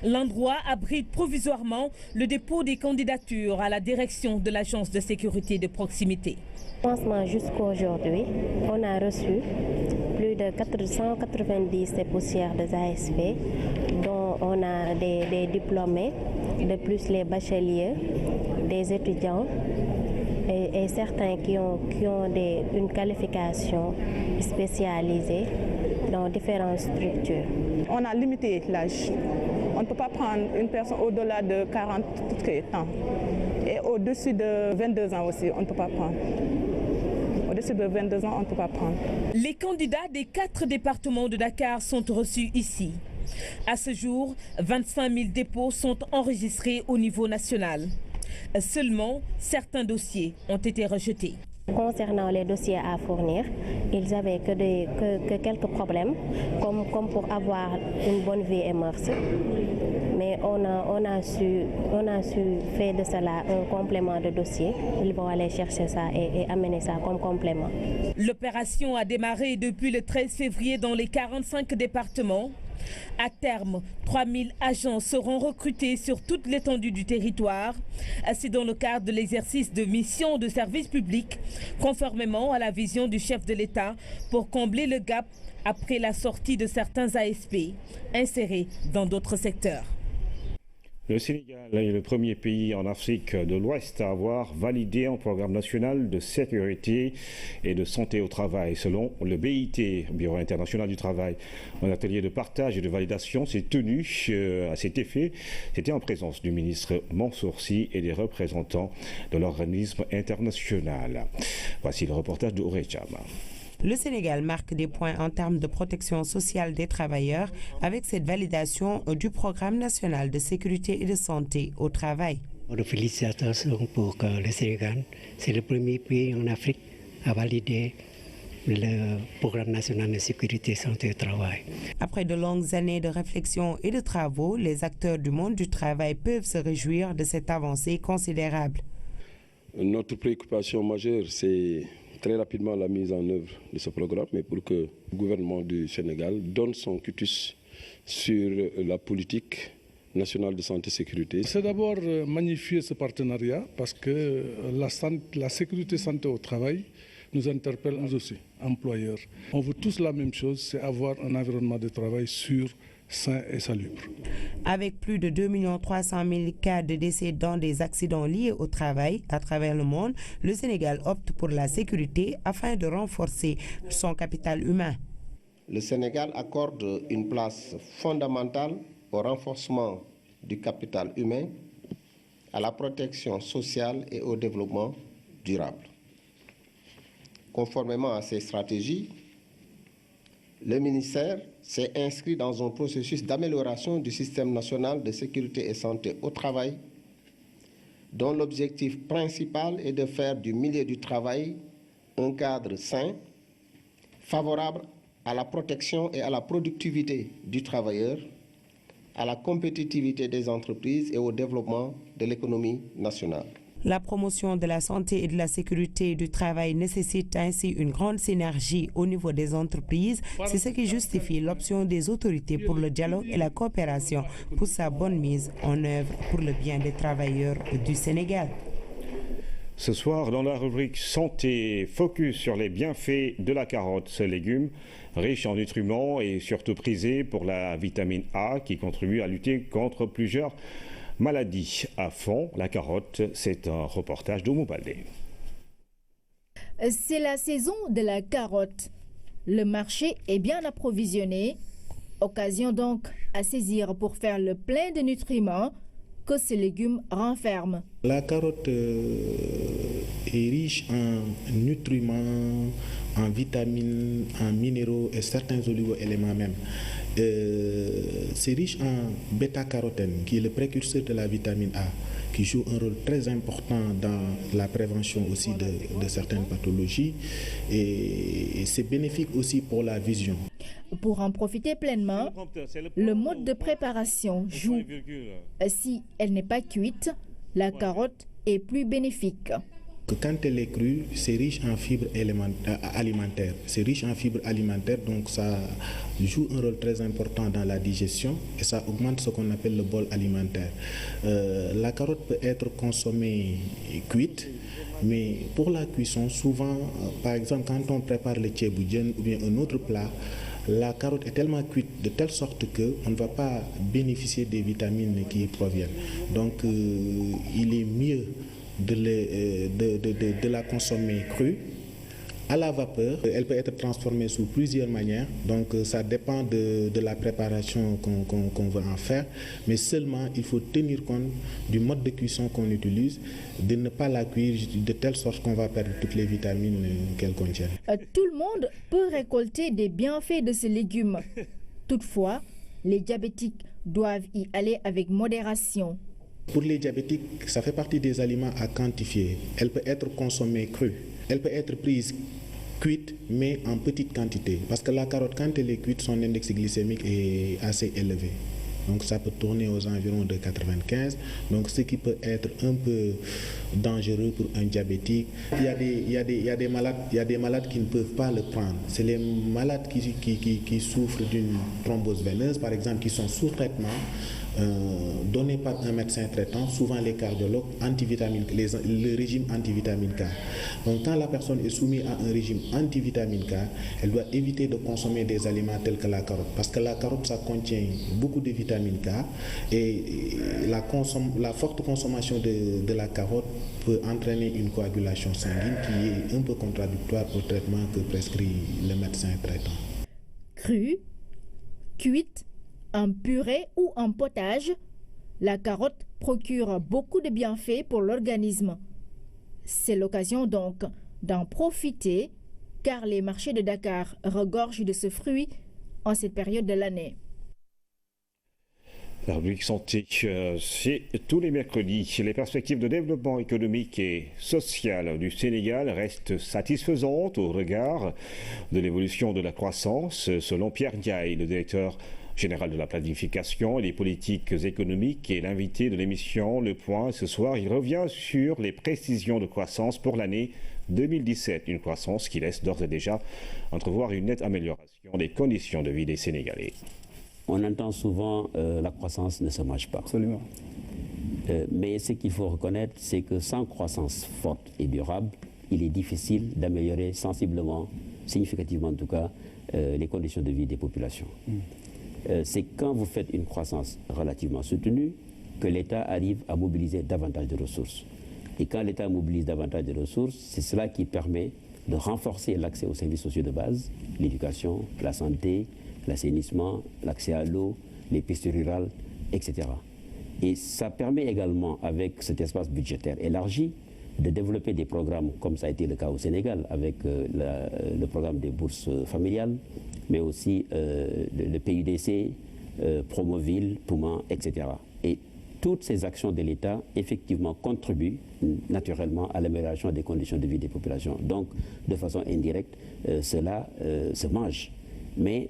[SPEAKER 3] L'endroit abrite provisoirement le dépôt des candidatures à la direction de l'agence de sécurité de proximité.
[SPEAKER 2] Jusqu'à aujourd'hui, on a reçu plus de 490 poussières des ASP, dont on a des diplômés, de plus les bacheliers, des étudiants et certains qui ont une qualification spécialisée dans différentes structures.
[SPEAKER 22] On a limité l'âge. On ne peut pas prendre une personne au-delà de 40 ans. Et au-dessus de 22 ans aussi, on ne peut pas prendre. Au-dessus de 22 ans, on ne peut pas prendre.
[SPEAKER 3] Les candidats des 4 départements de Dakar sont reçus ici. À ce jour, 25 000 dépôts sont enregistrés au niveau national. Seulement, certains dossiers ont été rejetés.
[SPEAKER 2] Concernant les dossiers à fournir, ils n'avaient que quelques problèmes, comme pour avoir une bonne vie et mœurs. Mais on a su faire de cela un complément de dossier. Ils vont aller chercher ça et amener ça comme complément.
[SPEAKER 3] L'opération a démarré depuis le 13 février dans les 45 départements. À terme, 3000 agents seront recrutés sur toute l'étendue du territoire. C'est dans le cadre de l'exercice de missions de service public, conformément à la vision du chef de l'État pour combler le gap après la sortie de certains ASP insérés dans d'autres secteurs.
[SPEAKER 1] Le Sénégal est le premier pays en Afrique de l'Ouest à avoir validé un programme national de sécurité et de santé au travail. Selon le BIT, Bureau international du travail, un atelier de partage et de validation s'est tenu à cet effet. C'était en présence du ministre Mansour Sy et des représentants de l'organisme international. Voici le reportage de Ourejam.
[SPEAKER 23] Le Sénégal marque des points en termes de protection sociale des travailleurs avec cette validation du programme national de sécurité et de santé au travail.
[SPEAKER 24] Félicitations pour le Sénégal. C'est le premier pays en Afrique à valider le programme national de sécurité et santé au travail.
[SPEAKER 23] Après de longues années de réflexion et de travaux, les acteurs du monde du travail peuvent se réjouir de cette avancée considérable.
[SPEAKER 25] Notre préoccupation majeure, c'est très rapidement la mise en œuvre de ce programme, mais pour que le gouvernement du Sénégal donne son quitus sur la politique nationale de santé et sécurité.
[SPEAKER 26] C'est d'abord magnifier ce partenariat parce que la sécurité santé au travail nous interpelle nous aussi, employeurs. On veut tous la même chose, c'est avoir un environnement de travail sûr, sain et salubre.
[SPEAKER 23] Avec plus de 2 300 000 cas de décès dans des accidents liés au travail à travers le monde, le Sénégal opte pour la sécurité afin de renforcer son capital humain.
[SPEAKER 27] Le Sénégal accorde une place fondamentale au renforcement du capital humain, à la protection sociale et au développement durable. Conformément à ces stratégies, le ministère s'est inscrit dans un processus d'amélioration du système national de sécurité et santé au travail, dont l'objectif principal est de faire du milieu du travail un cadre sain, favorable à la protection et à la productivité du travailleur, à la compétitivité des entreprises et au développement de l'économie nationale.
[SPEAKER 23] La promotion de la santé et de la sécurité du travail nécessite ainsi une grande synergie au niveau des entreprises. C'est ce qui justifie l'option des autorités pour le dialogue et la coopération pour sa bonne mise en œuvre pour le bien des travailleurs du Sénégal.
[SPEAKER 1] Ce soir, dans la rubrique santé, focus sur les bienfaits de la carotte, ce légume riche en nutriments et surtout prisé pour la vitamine A qui contribue à lutter contre plusieurs maladies. À fond, la carotte, c'est un reportage d'Oumou Baldé.
[SPEAKER 28] C'est la saison de la carotte. Le marché est bien approvisionné. Occasion donc à saisir pour faire le plein de nutriments que ce légume renferme.
[SPEAKER 29] La carotte est riche en nutriments, en vitamines, en minéraux et certains oligo-éléments même. C'est riche en bêta-carotène, qui est le précurseur de la vitamine A, qui joue un rôle très important dans la prévention aussi de certaines pathologies. Et c'est bénéfique aussi pour la vision.
[SPEAKER 28] Pour en profiter pleinement, le mode de préparation joue. Si elle n'est pas cuite, la carotte est plus bénéfique.
[SPEAKER 29] Quand elle est crue, c'est riche en fibres alimentaires. C'est riche en fibres alimentaires, donc ça joue un rôle très important dans la digestion et ça augmente ce qu'on appelle le bol alimentaire. La carotte peut être consommée cuite, mais pour la cuisson, souvent, par exemple, quand on prépare le tchéboudienne ou bien un autre plat, la carotte est tellement cuite de telle sorte qu'on ne va pas bénéficier des vitamines qui y proviennent. Donc, il est mieux de la consommer crue, à la vapeur. Elle peut être transformée sous plusieurs manières, donc ça dépend de la préparation qu'on veut en faire, mais seulement il faut tenir compte du mode de cuisson qu'on utilise, de ne pas la cuire de telle sorte qu'on va perdre toutes les vitamines qu'elle contient.
[SPEAKER 28] Tout le monde peut récolter des bienfaits de ces légumes. Toutefois, les diabétiques doivent y aller avec modération.
[SPEAKER 29] Pour les diabétiques, ça fait partie des aliments à quantifier. Elle peut être consommée crue. Elle peut être prise cuite, mais en petite quantité. Parce que la carotte, quand elle est cuite, son index glycémique est assez élevé. Donc ça peut tourner aux environs de 95. Donc ce qui peut être un peu dangereux pour un diabétique. Il y a des malades qui ne peuvent pas le prendre. C'est les malades qui souffrent d'une thrombose veineuse, par exemple, qui sont sous traitement. Donné par un médecin traitant, souvent les cardiologues, le régime antivitamine K. Donc quand la personne est soumise à un régime antivitamine K, elle doit éviter de consommer des aliments tels que la carotte, parce que la carotte, ça contient beaucoup de vitamine K et la forte consommation de la carotte peut entraîner une coagulation sanguine qui est un peu contradictoire au traitement que prescrit le médecin traitant.
[SPEAKER 28] Crue, cuite, en purée ou en potage, la carotte procure beaucoup de bienfaits pour l'organisme. C'est l'occasion donc d'en profiter car les marchés de Dakar regorgent de ce fruit en cette période de l'année.
[SPEAKER 1] La rubrique santé, c'est tous les mercredis. Les perspectives de développement économique et social du Sénégal restent satisfaisantes au regard de l'évolution de la croissance, selon Pierre Ndiaye, le directeur général de la planification et des politiques économiques et l'invité de l'émission Le Point. Ce soir, il revient sur les précisions de croissance pour l'année 2017, une croissance qui laisse d'ores et déjà entrevoir une nette amélioration des conditions de vie des Sénégalais.
[SPEAKER 5] On entend souvent la croissance ne se mange pas.
[SPEAKER 6] Absolument.
[SPEAKER 5] Mais ce qu'il faut reconnaître, c'est que sans croissance forte et durable, il est difficile d'améliorer sensiblement, significativement en tout cas, les conditions de vie des populations. C'est quand vous faites une croissance relativement soutenue que l'État arrive à mobiliser davantage de ressources. Et quand l'État mobilise davantage de ressources, c'est cela qui permet de renforcer l'accès aux services sociaux de base, l'éducation, la santé, l'assainissement, l'accès à l'eau, les pistes rurales, etc. Et ça permet également, avec cet espace budgétaire élargi, de développer des programmes, comme ça a été le cas au Sénégal, avec le programme des bourses familiales, mais aussi le PUDC, Promoville, Pouma, etc. Et toutes ces actions de l'État, effectivement, contribuent naturellement à l'amélioration des conditions de vie des populations. Donc, de façon indirecte, cela se mange. Mais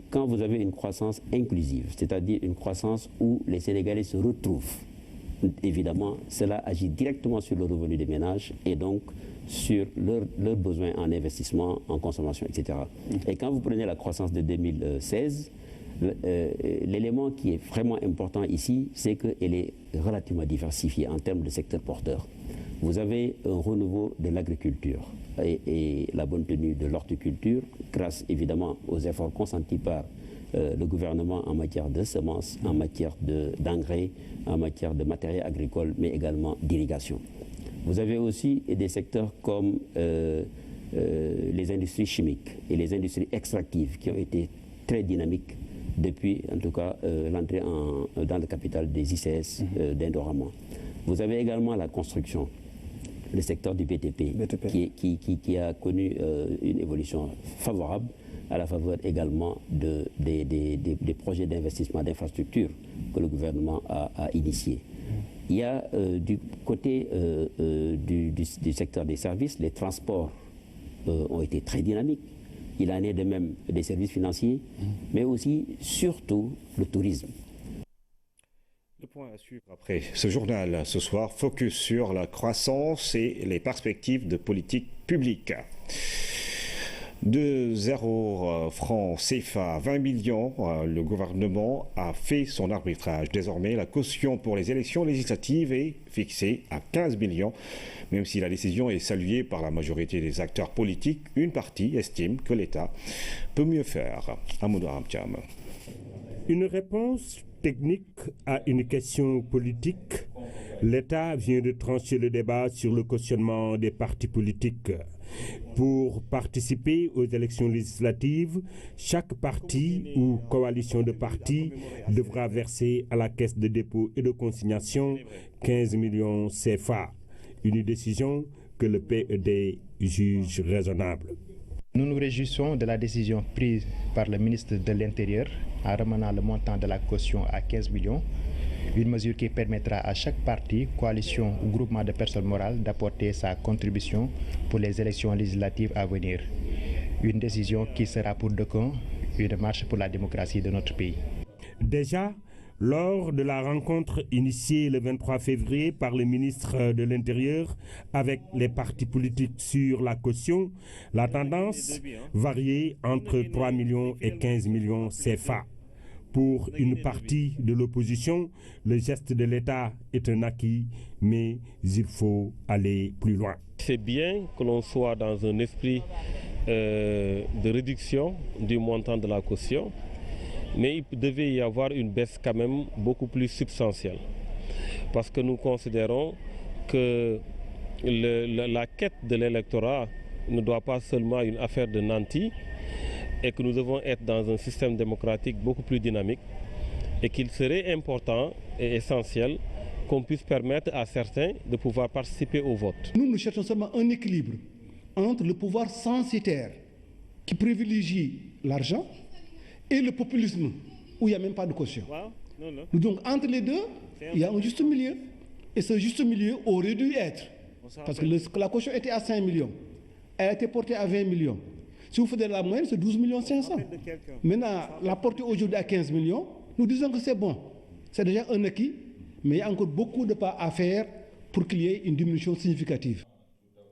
[SPEAKER 5] quand vous avez une croissance inclusive, c'est-à-dire une croissance où les Sénégalais se retrouvent, évidemment, cela agit directement sur le revenu des ménages et donc sur leurs besoins en investissement, en consommation, etc. Et quand vous prenez la croissance de 2016, l'élément qui est vraiment important ici, c'est qu'elle est relativement diversifiée en termes de secteurs porteurs. Vous avez un renouveau de l'agriculture et la bonne tenue de l'horticulture, grâce évidemment aux efforts consentis par le gouvernement en matière de semences, en matière d'engrais, en matière de matériel agricole, mais également d'irrigation. Vous avez aussi des secteurs comme les industries chimiques et les industries extractives qui ont été très dynamiques depuis, en tout cas, l'entrée dans le capital des ICS d'Indorama. Vous avez également la construction, le secteur du BTP. Qui a connu une évolution favorable à la faveur également des projets d'investissement d'infrastructures que le gouvernement a initiés. Il y a du côté du secteur des services, les transports ont été très dynamiques. Il en est de même des services financiers, mais aussi, surtout, le tourisme.
[SPEAKER 1] Le point à suivre après ce journal ce soir, focus sur la croissance et les perspectives de politique publique. De 0 francs CFA à 20 millions, le gouvernement a fait son arbitrage. Désormais, la caution pour les élections législatives est fixée à 15 millions. Même si la décision est saluée par la majorité des acteurs politiques, une partie estime que l'État peut mieux faire. Amadou Amtiam.
[SPEAKER 4] Une réponse technique à une question politique. L'État vient de trancher le débat sur le cautionnement des partis politiques. Pour participer aux élections législatives, chaque parti ou coalition de partis devra verser à la Caisse de dépôt et de consignation 15 millions CFA. Une décision que le PED juge raisonnable.
[SPEAKER 6] Nous nous réjouissons de la décision prise par le ministre de l'Intérieur en ramenant le montant de la caution à 15 millions. Une mesure qui permettra à chaque parti, coalition ou groupement de personnes morales d'apporter sa contribution pour les élections législatives à venir. Une décision qui sera pour d'aucuns une marche pour la démocratie de notre pays.
[SPEAKER 4] Déjà, lors de la rencontre initiée le 23 février par le ministre de l'Intérieur avec les partis politiques sur la caution, la tendance variait entre 3 millions et 15 millions CFA. Pour une partie de l'opposition, le geste de l'État est un acquis, mais il faut aller plus loin.
[SPEAKER 7] C'est bien que l'on soit dans un esprit de réduction du montant de la caution, mais il devait y avoir une baisse quand même beaucoup plus substantielle. Parce que nous considérons que la quête de l'électorat ne doit pas seulement être une affaire de nantis, et que nous devons être dans un système démocratique beaucoup plus dynamique et qu'il serait important et essentiel qu'on puisse permettre à certains de pouvoir participer au vote.
[SPEAKER 8] Nous cherchons seulement un équilibre entre le pouvoir censitaire qui privilégie l'argent et le populisme où il n'y a même pas de caution. Donc entre les deux, il y a un juste milieu. Et ce juste milieu aurait dû être, parce que la caution était à 5 millions, elle a été portée à 20 millions. Si vous faites la moyenne, c'est 12 500 000. Maintenant, la portée aujourd'hui à 15 millions, nous disons que c'est bon. C'est déjà un acquis, mais il y a encore beaucoup de pas à faire pour qu'il y ait une diminution significative.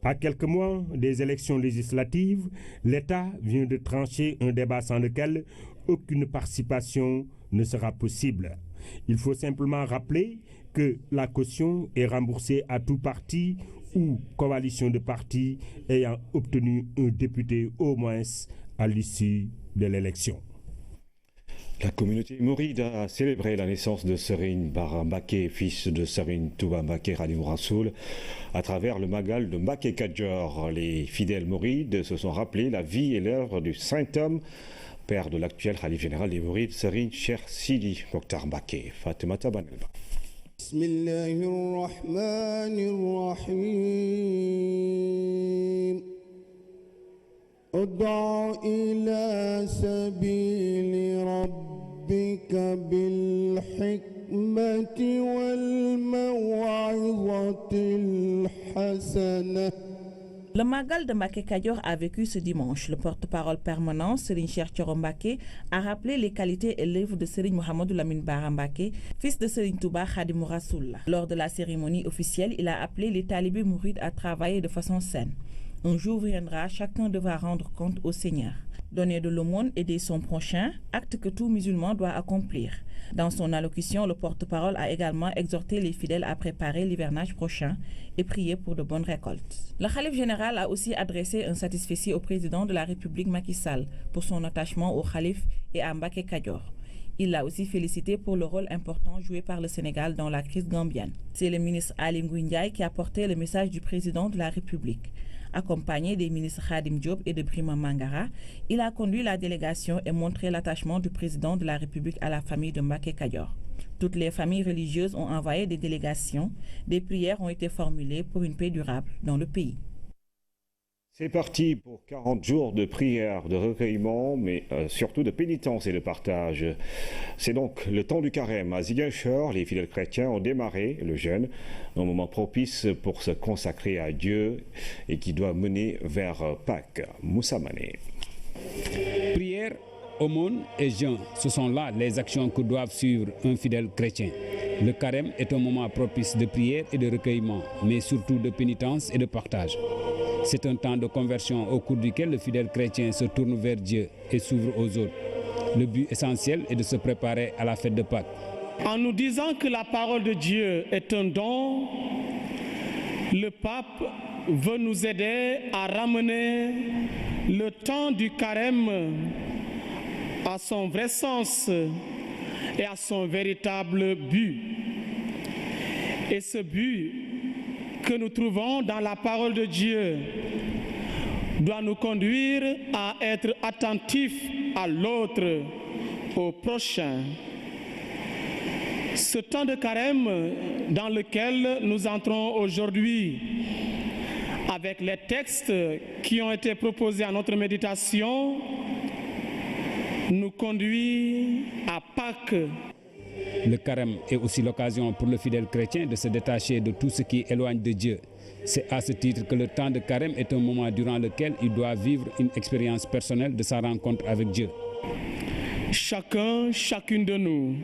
[SPEAKER 4] À quelques mois des élections législatives, l'État vient de trancher un débat sans lequel aucune participation ne sera possible. Il faut simplement rappeler que la caution est remboursée à tout parti ou coalition de partis ayant obtenu un député au moins à l'issue de l'élection.
[SPEAKER 1] La communauté mouride a célébré la naissance de Serigne Bara Mbacké, fils de Serigne Touba Mbacké Khadimou Rassoul, à travers le Magal de Mbacké Kadior. Les fidèles mourides se sont rappelés la vie et l'œuvre du saint homme, père de l'actuel khalife général des mourides, Serigne Cheikh Sidi Mokhtar Mbacké. Fatimata Banelba.
[SPEAKER 9] Bismillahirrahmanirrahim. Ud'u ila sabili rabbika bil hikmati wal maw'izatil hasanah.
[SPEAKER 11] Le Magal de Mbacké Kadior a vécu ce dimanche. Le porte-parole permanent, Serigne Cheikh Thioro Mbacké, a rappelé les qualités et l'œuvre de Serigne Mouhamadou Lamine Bara Mbacké, fils de Serigne Touba Khadimou Rassoul. Lors de la cérémonie officielle, il a appelé les talibés mourides à travailler de façon saine. Un jour viendra, chacun devra rendre compte au Seigneur. Donner de l'aumône, aider son prochain, acte que tout musulman doit accomplir. Dans son allocution, le porte-parole a également exhorté les fidèles à préparer l'hivernage prochain et prier pour de bonnes récoltes. Le khalife général a aussi adressé un satisfecit au président de la République Macky Sall pour son attachement au khalife et à Mbacké Kadior. Il l'a aussi félicité pour le rôle important joué par le Sénégal dans la crise gambienne. C'est le ministre Aly Ngouille Ndiaye qui a porté le message du président de la République. Accompagné des ministres Khadim Diop et de Brima Mangara, il a conduit la délégation et montré l'attachement du président de la République à la famille de Mbacké Kadior. Toutes les familles religieuses ont envoyé des délégations. Des prières ont été formulées pour une paix durable dans le pays.
[SPEAKER 1] C'est parti pour 40 jours de prière, de recueillement, mais surtout de pénitence et de partage. C'est donc le temps du carême. À Ziguinchor, les fidèles chrétiens ont démarré le jeûne, un moment propice pour se consacrer à Dieu et qui doit mener vers Pâques. Moussa Mané.
[SPEAKER 12] Prière, aumône et jeûne, ce sont là les actions que doivent suivre un fidèle chrétien. Le carême est un moment propice de prière et de recueillement, mais surtout de pénitence et de partage. C'est un temps de conversion au cours duquel le fidèle chrétien se tourne vers Dieu et s'ouvre aux autres. Le but essentiel est de se préparer à la fête de Pâques.
[SPEAKER 13] En nous disant que la parole de Dieu est un don, le pape veut nous aider à ramener le temps du carême à son vrai sens et à son véritable but. Et ce but que nous trouvons dans la parole de Dieu doit nous conduire à être attentifs à l'autre, au prochain. Ce temps de carême dans lequel nous entrons aujourd'hui, avec les textes qui ont été proposés à notre méditation, nous conduit à Pâques.
[SPEAKER 12] Le carême est aussi l'occasion pour le fidèle chrétien de se détacher de tout ce qui éloigne de Dieu. C'est à ce titre que le temps de carême est un moment durant lequel il doit vivre une expérience personnelle de sa rencontre avec Dieu.
[SPEAKER 13] Chacune de nous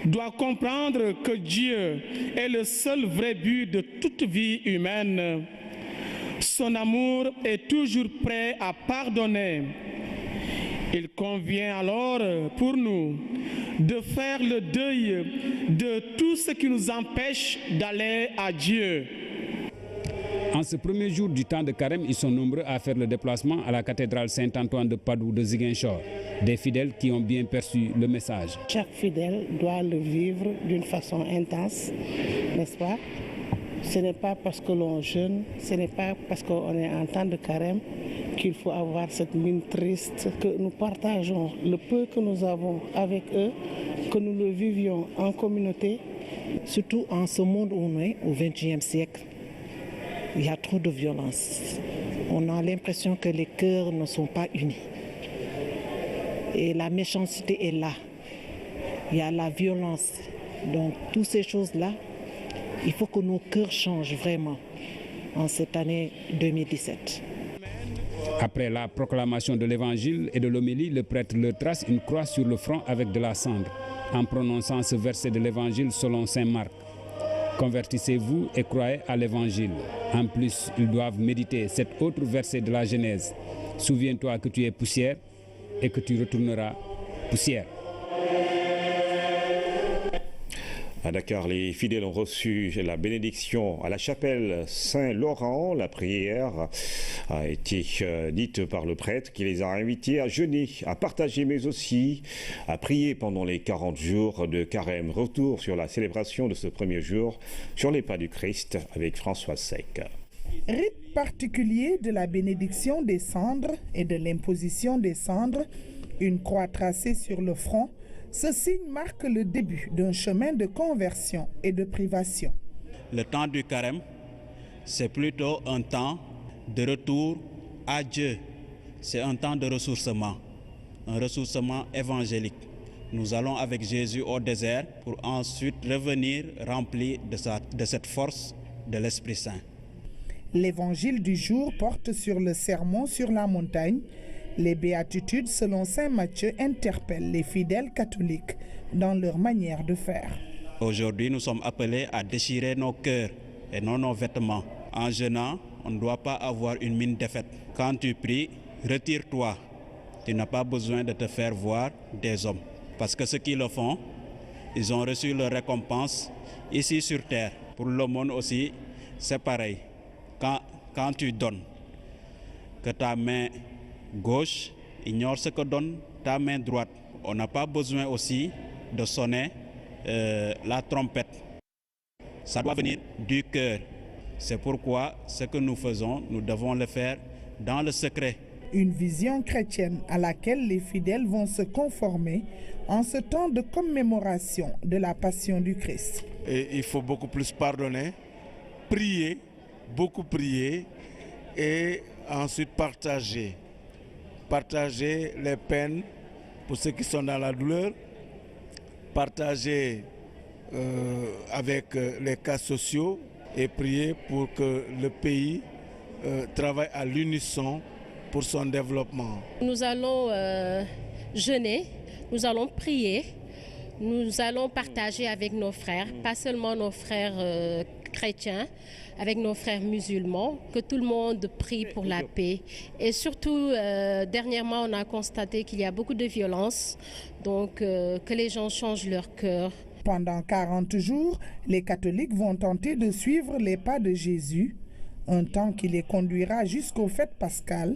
[SPEAKER 13] doit comprendre que Dieu est le seul vrai but de toute vie humaine. Son amour est toujours prêt à pardonner. Il convient alors pour nous de faire le deuil de tout ce qui nous empêche d'aller à Dieu.
[SPEAKER 12] En ce premier jour du temps de carême, ils sont nombreux à faire le déplacement à la cathédrale Saint-Antoine de Padoue de Ziguinchor. Des fidèles qui ont bien perçu le message.
[SPEAKER 14] Chaque fidèle doit le vivre d'une façon intense, n'est-ce pas? Ce n'est pas parce que l'on jeûne, ce n'est pas parce qu'on est en temps de carême qu'il faut avoir cette mine triste, que nous partageons le peu que nous avons avec eux, que nous le vivions en communauté.
[SPEAKER 15] Surtout en ce monde où on est, au XXe siècle, il y a trop de violence. On a l'impression que les cœurs ne sont pas unis. Et la méchanceté est là. Il y a la violence. Donc, toutes ces choses-là, il faut que nos cœurs changent vraiment en cette année 2017.
[SPEAKER 12] Après la proclamation de l'évangile et de l'homélie, le prêtre leur trace une croix sur le front avec de la cendre, en prononçant ce verset de l'évangile selon saint Marc. Convertissez-vous et croyez à l'évangile. En plus, ils doivent méditer cet autre verset de la Genèse. Souviens-toi que tu es poussière et que tu retourneras poussière.
[SPEAKER 1] À Dakar, les fidèles ont reçu la bénédiction à la chapelle Saint-Laurent. La prière a été dite par le prêtre qui les a invités à jeûner, à partager, mais aussi à prier pendant les 40 jours de carême. Retour sur la célébration de ce premier jour sur les pas du Christ avec François Sec.
[SPEAKER 16] Rite particulier de la bénédiction des cendres et de l'imposition des cendres, une croix tracée sur le front. Ce signe marque le début d'un chemin de conversion et de privation.
[SPEAKER 18] Le temps du carême, c'est plutôt un temps de retour à Dieu. C'est un temps de ressourcement, un ressourcement évangélique. Nous allons avec Jésus au désert pour ensuite revenir remplis de cette force de l'Esprit Saint.
[SPEAKER 16] L'évangile du jour porte sur le sermon sur la montagne. Les béatitudes, selon saint Matthieu, interpellent les fidèles catholiques dans leur manière de faire.
[SPEAKER 18] Aujourd'hui, nous sommes appelés à déchirer nos cœurs et non nos vêtements. En jeûnant, on ne doit pas avoir une mine défaite. Quand tu pries, retire-toi. Tu n'as pas besoin de te faire voir des hommes. Parce que ceux qui le font, ils ont reçu leur récompense ici sur terre. Pour le monde aussi, c'est pareil. Quand tu donnes, que ta main gauche ignore ce que donne ta main droite. On n'a pas besoin aussi de sonner la trompette. Ça doit venir du cœur. C'est pourquoi ce que nous faisons, nous devons le faire dans le secret.
[SPEAKER 16] Une vision chrétienne à laquelle les fidèles vont se conformer en ce temps de commémoration de la passion du Christ.
[SPEAKER 19] Et il faut beaucoup plus pardonner, prier, beaucoup prier et ensuite partager. Partager les peines pour ceux qui sont dans la douleur, partager avec les cas sociaux et prier pour que le pays travaille à l'unisson pour son développement.
[SPEAKER 2] Nous allons jeûner, nous allons prier, nous allons partager avec nos frères, pas seulement nos frères chrétiens, avec nos frères musulmans, que tout le monde prie pour la paix. Et surtout, dernièrement, on a constaté qu'il y a beaucoup de violence, donc que les gens changent leur cœur.
[SPEAKER 16] Pendant 40 jours, les catholiques vont tenter de suivre les pas de Jésus, un temps qui les conduira jusqu'aux fêtes pascales,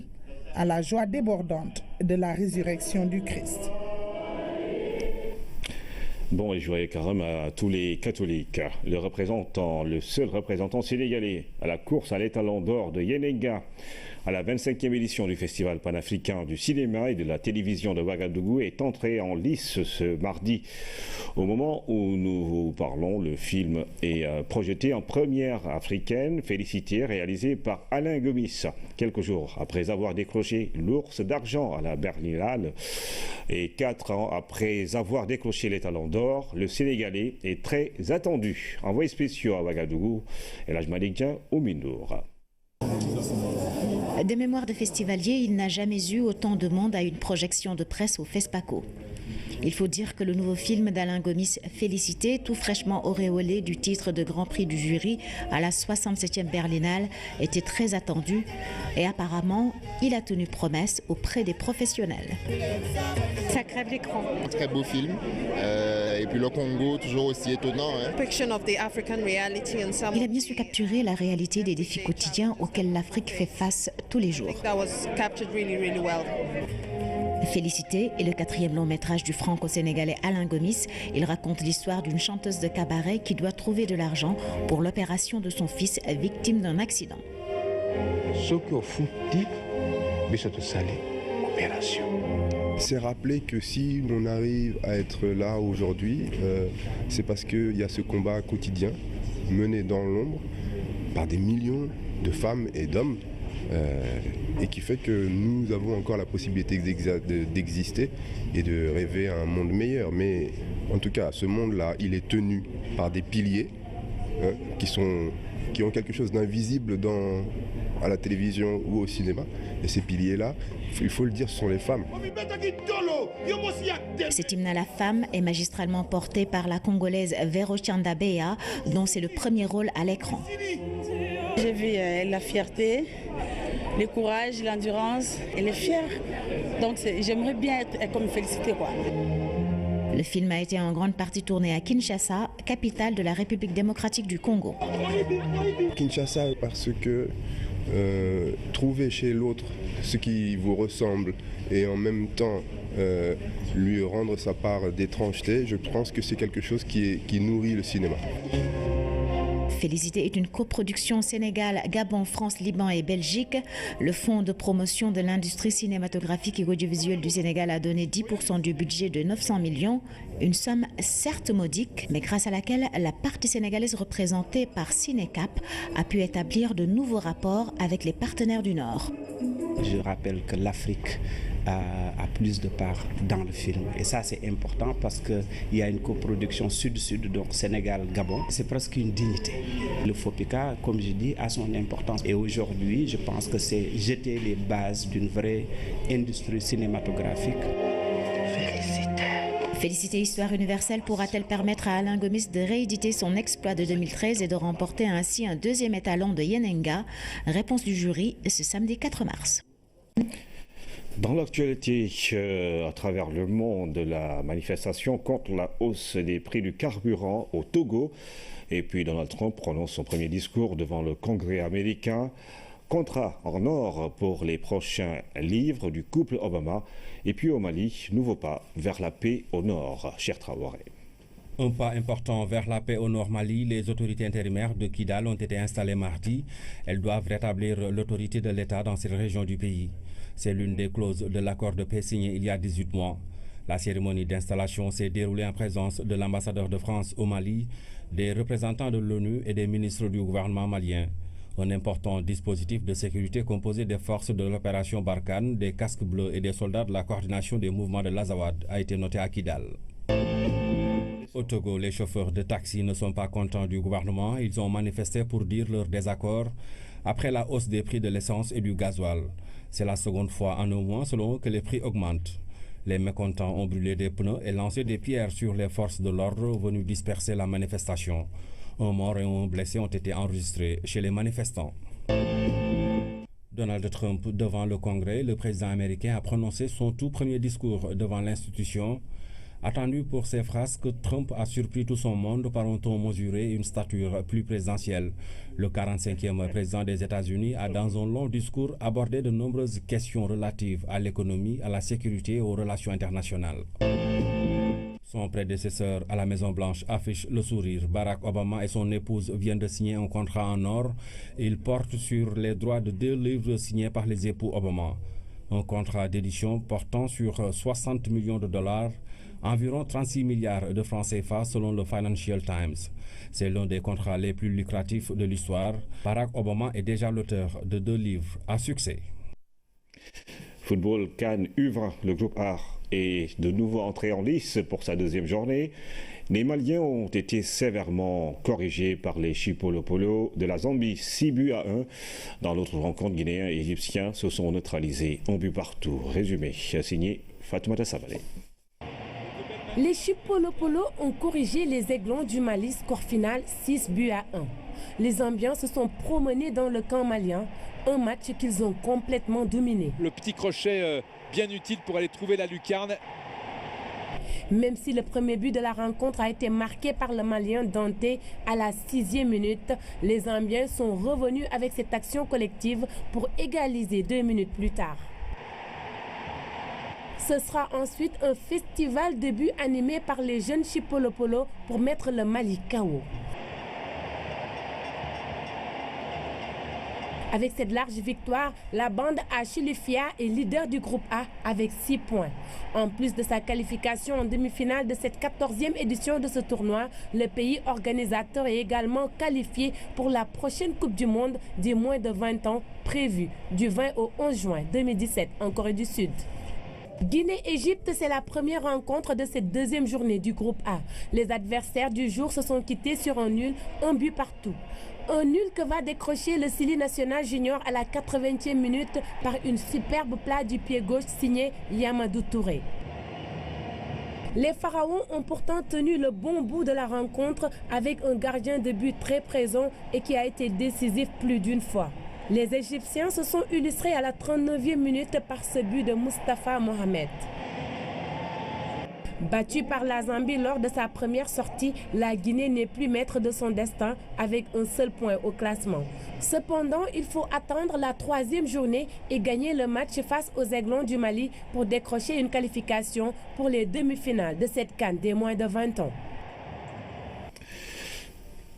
[SPEAKER 16] à la joie débordante de la résurrection du Christ.
[SPEAKER 1] Bon et joyeux carême à tous les catholiques. Le seul représentant sénégalais à la course à l'étalon d'or de Yenenga, à la 25e édition du Festival panafricain du cinéma et de la télévision de Ouagadougou, est entré en lice ce mardi. Au moment où nous vous parlons, le film est projeté en première africaine, Félicité, réalisé par Alain Gomis. Quelques jours après avoir décroché l'ours d'argent à la Berlinale et 4 ans après avoir décroché l'étalon d'or, le Sénégalais est très attendu. Envoyé spéciaux à Ouagadougou, Elhadj Malick Dieng au Mindour.
[SPEAKER 3] Des mémoires de festivalier, il n'a jamais eu autant de monde à une projection de presse au FESPACO. Il faut dire que le nouveau film d'Alain Gomis, Félicité, tout fraîchement auréolé du titre de Grand Prix du jury à la 67e Berlinale, était très attendu et apparemment, il a tenu promesse auprès des professionnels.
[SPEAKER 10] Ça crève l'écran.
[SPEAKER 17] Un très beau film. Et puis le Congo, toujours aussi étonnant.
[SPEAKER 3] Il a bien su capturer la réalité des défis quotidiens auxquels l'Afrique fait face tous les jours. Félicité est le 4e long métrage du franco-sénégalais Alain Gomis. Il raconte l'histoire d'une chanteuse de cabaret qui doit trouver de l'argent pour l'opération de son fils victime d'un accident.
[SPEAKER 20] C'est rappeler que si on arrive à être là aujourd'hui, c'est parce qu'il y a ce combat quotidien mené dans l'ombre par des millions de femmes et d'hommes et qui fait que nous avons encore la possibilité d'exister et de rêver à un monde meilleur. Mais en tout cas, ce monde-là, il est tenu par des piliers qui ont quelque chose d'invisible à la télévision ou au cinéma. Et ces piliers-là, il faut le dire, ce sont les femmes.
[SPEAKER 3] Cet hymne à la femme est magistralement porté par la Congolaise Vero Tchandabea, dont c'est le premier rôle à l'écran.
[SPEAKER 21] J'ai vu la fierté, le courage, l'endurance. Elle est fière. Donc j'aimerais bien être comme Félicité, quoi.
[SPEAKER 3] Le film a été en grande partie tourné à Kinshasa, capitale de la République démocratique du Congo.
[SPEAKER 20] Kinshasa parce que trouver chez l'autre ce qui vous ressemble et en même temps lui rendre sa part d'étrangeté, je pense que c'est quelque chose qui nourrit le cinéma.
[SPEAKER 3] Félicité est une coproduction Sénégal, Gabon, France, Liban et Belgique. Le Fonds de promotion de l'industrie cinématographique et audiovisuelle du Sénégal a donné 10% du budget de 900 millions. Une somme certes modique, mais grâce à laquelle la partie sénégalaise représentée par Cinécap a pu établir de nouveaux rapports avec les partenaires du Nord.
[SPEAKER 22] Je rappelle que l'Afrique a plus de part dans le film. Et ça, c'est important parce qu'il y a une coproduction sud-sud, donc Sénégal-Gabon. C'est presque une dignité. Le FOPICA, comme je dis, a son importance. Et aujourd'hui, je pense que c'est jeter les bases d'une vraie industrie cinématographique.
[SPEAKER 3] Félicité Histoire universelle pourra-t-elle permettre à Alain Gomis de rééditer son exploit de 2013 et de remporter ainsi un 2e étalon de Yenenga? Réponse du jury ce samedi 4 mars.
[SPEAKER 1] Dans l'actualité, à travers le monde, la manifestation contre la hausse des prix du carburant au Togo. Et puis Donald Trump prononce son premier discours devant le Congrès américain. Contrat en or pour les prochains livres du couple Obama. Et puis au Mali, nouveau pas vers la paix au nord. Cher Traoré.
[SPEAKER 24] Un pas important vers la paix au nord Mali. Les autorités intérimaires de Kidal ont été installées mardi. Elles doivent rétablir l'autorité de l'État dans cette région du pays. C'est l'une des clauses de l'accord de paix signé il y a 18 mois. La cérémonie d'installation s'est déroulée en présence de l'ambassadeur de France au Mali, des représentants de l'ONU et des ministres du gouvernement malien. Un important dispositif de sécurité composé des forces de l'opération Barkhane, des casques bleus et des soldats de la coordination des mouvements de l'Azawad a été noté à Kidal. Au Togo, les chauffeurs de taxi ne sont pas contents du gouvernement. Ils ont manifesté pour dire leur désaccord après la hausse des prix de l'essence et du gasoil. C'est la seconde fois en un mois, selon eux, que les prix augmentent. Les mécontents ont brûlé des pneus et lancé des pierres sur les forces de l'ordre venues disperser la manifestation. Un mort et un blessé ont été enregistrés chez les manifestants. Donald Trump devant le Congrès, le président américain a prononcé son tout premier discours devant l'institution. Attendu pour ses phrases, que Trump a surpris tout son monde par un ton mesuré et une stature plus présidentielle. Le 45e président des États-Unis a, dans un long discours, abordé de nombreuses questions relatives à l'économie, à la sécurité et aux relations internationales. Son prédécesseur à la Maison-Blanche affiche le sourire. Barack Obama et son épouse viennent de signer un contrat en or. Il porte sur les droits de 2 livres signés par les époux Obama. Un contrat d'édition portant sur 60 millions de dollars, environ 36 milliards de francs CFA selon le Financial Times. C'est l'un des contrats les plus lucratifs de l'histoire. Barack Obama est déjà l'auteur de 2 livres à succès.
[SPEAKER 1] Football CAN U20, le groupe A est de nouveau entré en lice pour sa deuxième journée. Les Maliens ont été sévèrement corrigés par les Chipolopolo de la Zambie, 6-1. Dans l'autre rencontre, Guinéens et Égyptiens se sont neutralisés, 1 but partout. Résumé, signé Fatoumata Sabalé.
[SPEAKER 5] Les Chipolopolo ont corrigé les Aiglons du Mali, score final 6-1. Les Zambiens se sont promenés dans le camp malien, un match qu'ils ont complètement dominé.
[SPEAKER 6] Le petit crochet bien utile pour aller trouver la lucarne.
[SPEAKER 5] Même si le premier but de la rencontre a été marqué par le Malien Dante à la 6e minute, les Zambiens sont revenus avec cette action collective pour égaliser 2 minutes plus tard. Ce sera ensuite un festival de buts animé par les jeunes Chipolopolo pour mettre le Mali KO. Avec cette large victoire, la bande à Chilufia est leader du groupe A avec 6 points. En plus de sa qualification en demi-finale de cette 14e édition de ce tournoi, le pays organisateur est également qualifié pour la prochaine Coupe du Monde des moins de 20 ans prévue du 20 au 11 juin 2017 en Corée du Sud. Guinée-Égypte, c'est la première rencontre de cette deuxième journée du groupe A. Les adversaires du jour se sont quittés sur un nul, 1 but partout. Un nul que va décrocher le Sili National Junior à la 80e minute par une superbe plat du pied gauche signé Yamadou Touré. Les Pharaons ont pourtant tenu le bon bout de la rencontre avec un gardien de but très présent et qui a été décisif plus d'une fois. Les Égyptiens se sont illustrés à la 39e minute par ce but de Moustapha Mohamed. Battue par la Zambie lors de sa première sortie, la Guinée n'est plus maître de son destin avec un seul point au classement. Cependant, il faut attendre la 3e journée et gagner le match face aux Aiglons du Mali pour décrocher une qualification pour les demi-finales de cette CAN des moins de 20 ans.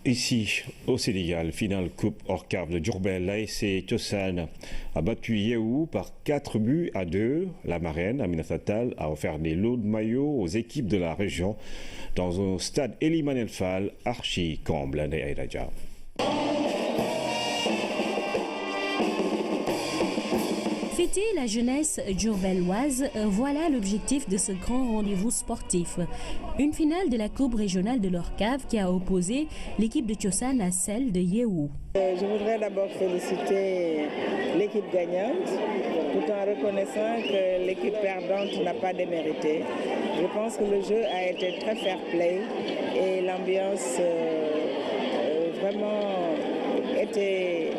[SPEAKER 1] Ici, au Sénégal, finale Coupe Orcave de Diourbel, l'ASC Thiossane a battu Yewou par 4-2. La marraine, Aminata Tall, a offert des lots de maillots aux équipes de la région dans un stade Ely Manel Fall archi-comble.
[SPEAKER 7] Fêter la jeunesse diourbelloise, voilà l'objectif de ce grand rendez-vous sportif. Une finale de la Coupe régionale de l'Orcave qui a opposé l'équipe de Thiossane à celle de Yewou.
[SPEAKER 23] Je voudrais d'abord féliciter l'équipe gagnante, tout en reconnaissant que l'équipe perdante n'a pas démérité. Je pense que le jeu a été très fair-play et l'ambiance vraiment était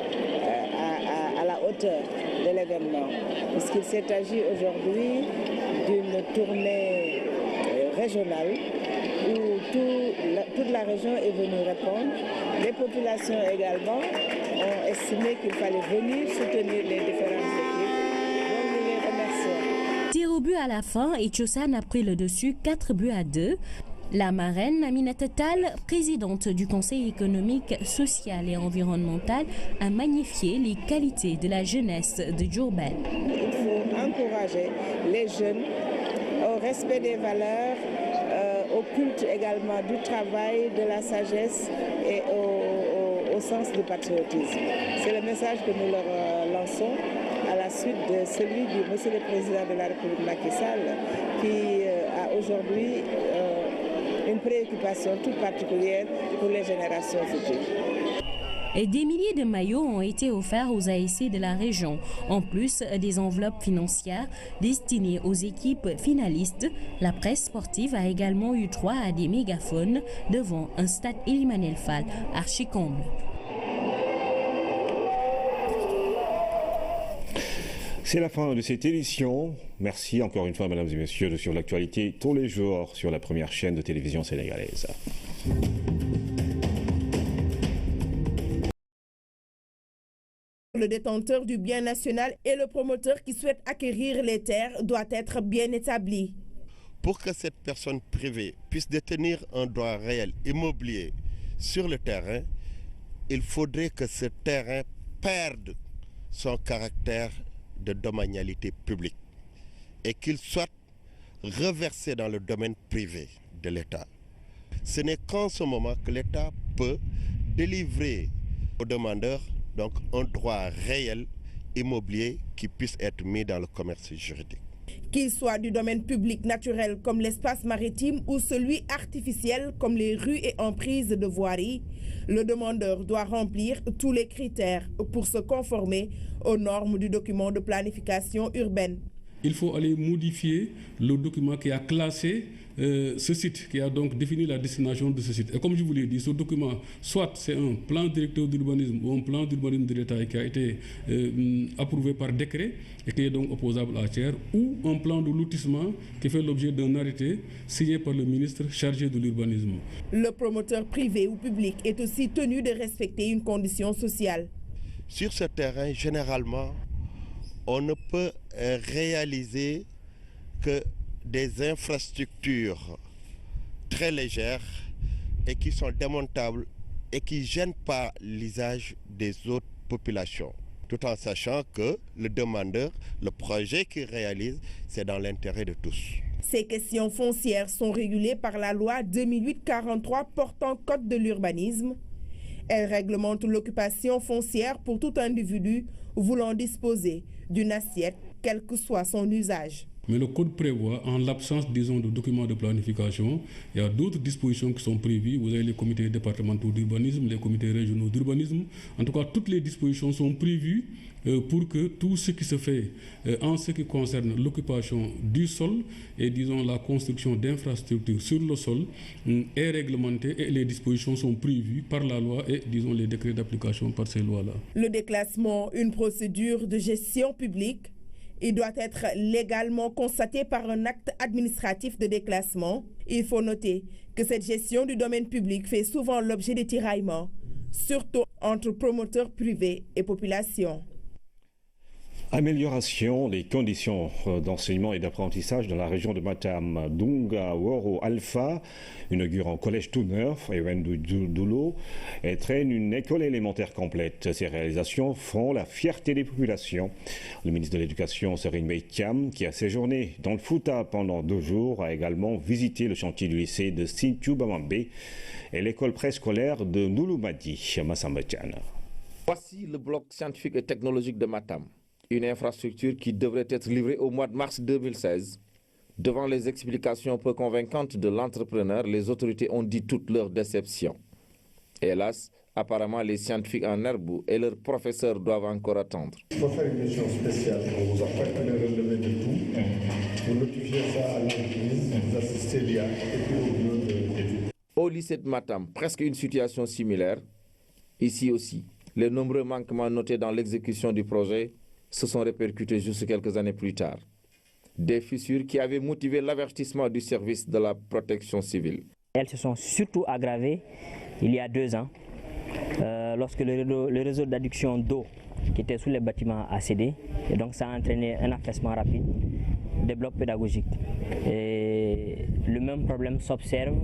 [SPEAKER 23] à la hauteur de l'événement, puisqu'il s'est agi aujourd'hui d'une tournée régionale où toute la région est venue répondre. Les populations également ont estimé qu'il fallait venir soutenir les différentes équipes. Donc nous les remercions.
[SPEAKER 7] Tir au but à la fin et Thiossane a pris le dessus 4-2. La marraine Aminata Tall, présidente du Conseil économique, social et environnemental, a magnifié les qualités de la jeunesse de Diourbel.
[SPEAKER 23] Il faut encourager les jeunes au respect des valeurs, au culte également du travail, de la sagesse et au sens du patriotisme. C'est le message que nous leur lançons à la suite de celui du Monsieur le Président de la République Macky Sall, qui a aujourd'hui une préoccupation toute particulière pour les générations futures.
[SPEAKER 7] Et des milliers de maillots ont été offerts aux ASC de la région, en plus des enveloppes financières destinées aux équipes finalistes. La presse sportive a également eu droit à des mégaphones devant un stade Elimanel Fall archi-comble.
[SPEAKER 1] C'est la fin de cette édition. Merci encore une fois, mesdames et messieurs, de suivre l'actualité tous les jours sur la première chaîne de télévision sénégalaise.
[SPEAKER 4] Le détenteur du bien national et le promoteur qui souhaite acquérir les terres doit être bien établi.
[SPEAKER 8] Pour que cette personne privée puisse détenir un droit réel immobilier sur le terrain, il faudrait que ce terrain perde son caractère de domanialité publique et qu'il soit reversé dans le domaine privé de l'État. Ce n'est qu'en ce moment que l'État peut délivrer aux demandeurs donc un droit réel immobilier qui puisse être mis dans le commerce juridique.
[SPEAKER 4] Qu'il soit du domaine public naturel comme l'espace maritime ou celui artificiel comme les rues et emprises de voirie, le demandeur doit remplir tous les critères pour se conformer aux normes du document de planification urbaine.
[SPEAKER 9] Il faut aller modifier le document qui a classé ce site, qui a donc défini la destination de ce site. Et comme je vous l'ai dit, ce document, soit c'est un plan directeur d'urbanisme ou un plan d'urbanisme de l'État qui a été approuvé par décret et qui est donc opposable à tiers, ou un plan de lotissement qui fait l'objet d'un arrêté signé par le ministre chargé de l'urbanisme.
[SPEAKER 4] Le promoteur privé ou public est aussi tenu de respecter une condition sociale.
[SPEAKER 8] Sur ce terrain, généralement, on ne peut réaliser que des infrastructures très légères et qui sont démontables et qui ne gênent pas l'usage des autres populations, tout en sachant que le demandeur, le projet qu'il réalise, c'est dans l'intérêt de tous.
[SPEAKER 4] Ces questions foncières sont régulées par la loi 2008-43 portant code de l'urbanisme. Elle réglemente l'occupation foncière pour tout individu voulant disposer d'une assiette, quel que soit son usage.
[SPEAKER 9] Mais le code prévoit, en l'absence, disons, de documents de planification, il y a d'autres dispositions qui sont prévues. Vous avez les comités départementaux d'urbanisme, les comités régionaux d'urbanisme. En tout cas, toutes les dispositions sont prévues pour que tout ce qui se fait en ce qui concerne l'occupation du sol et, disons, la construction d'infrastructures sur le sol est réglementé et les dispositions sont prévues par la loi et, disons, les décrets d'application par ces lois-là.
[SPEAKER 4] Le déclassement, une procédure de gestion publique. Il doit être légalement constaté par un acte administratif de déclassement. Il faut noter que cette gestion du domaine public fait souvent l'objet de tiraillements, surtout entre promoteurs privés et population.
[SPEAKER 1] Amélioration des conditions d'enseignement et d'apprentissage dans la région de Matam. Dunga Woro Alpha, inaugure un collège tout neuf, Ewendu Doulo, et traîne une école élémentaire complète. Ces réalisations font la fierté des populations. Le ministre de l'Éducation, Serine Meikiam, qui a séjourné dans le Fouta pendant 2 jours, a également visité le chantier du lycée de Sinthiou Bamambé et l'école préscolaire de Nouloumadi, Massambatian.
[SPEAKER 11] Voici le bloc scientifique et technologique de Matam. Une infrastructure qui devrait être livrée au mois de mars 2016. Devant les explications peu convaincantes de l'entrepreneur, les autorités ont dit toute leur déception. Hélas, apparemment les scientifiques en herbe et leurs professeurs doivent encore attendre.
[SPEAKER 25] Il faut faire une mission spéciale pour vous apprendre le relevé de tout. Vous notifiez ça à l'entreprise, vous assistez l'IA et puis au bureau d'études.
[SPEAKER 11] Au lycée de Matam, presque une situation similaire. Ici aussi, les nombreux manquements notés dans l'exécution du projet se sont répercutés juste quelques années plus tard. Des fissures qui avaient motivé l'avertissement du service de la protection civile.
[SPEAKER 26] Elles se sont surtout aggravées il y a 2 ans, lorsque le réseau d'adduction d'eau qui était sous les bâtiments a cédé, et donc ça a entraîné un affaissement rapide des blocs pédagogiques. Et le même problème s'observe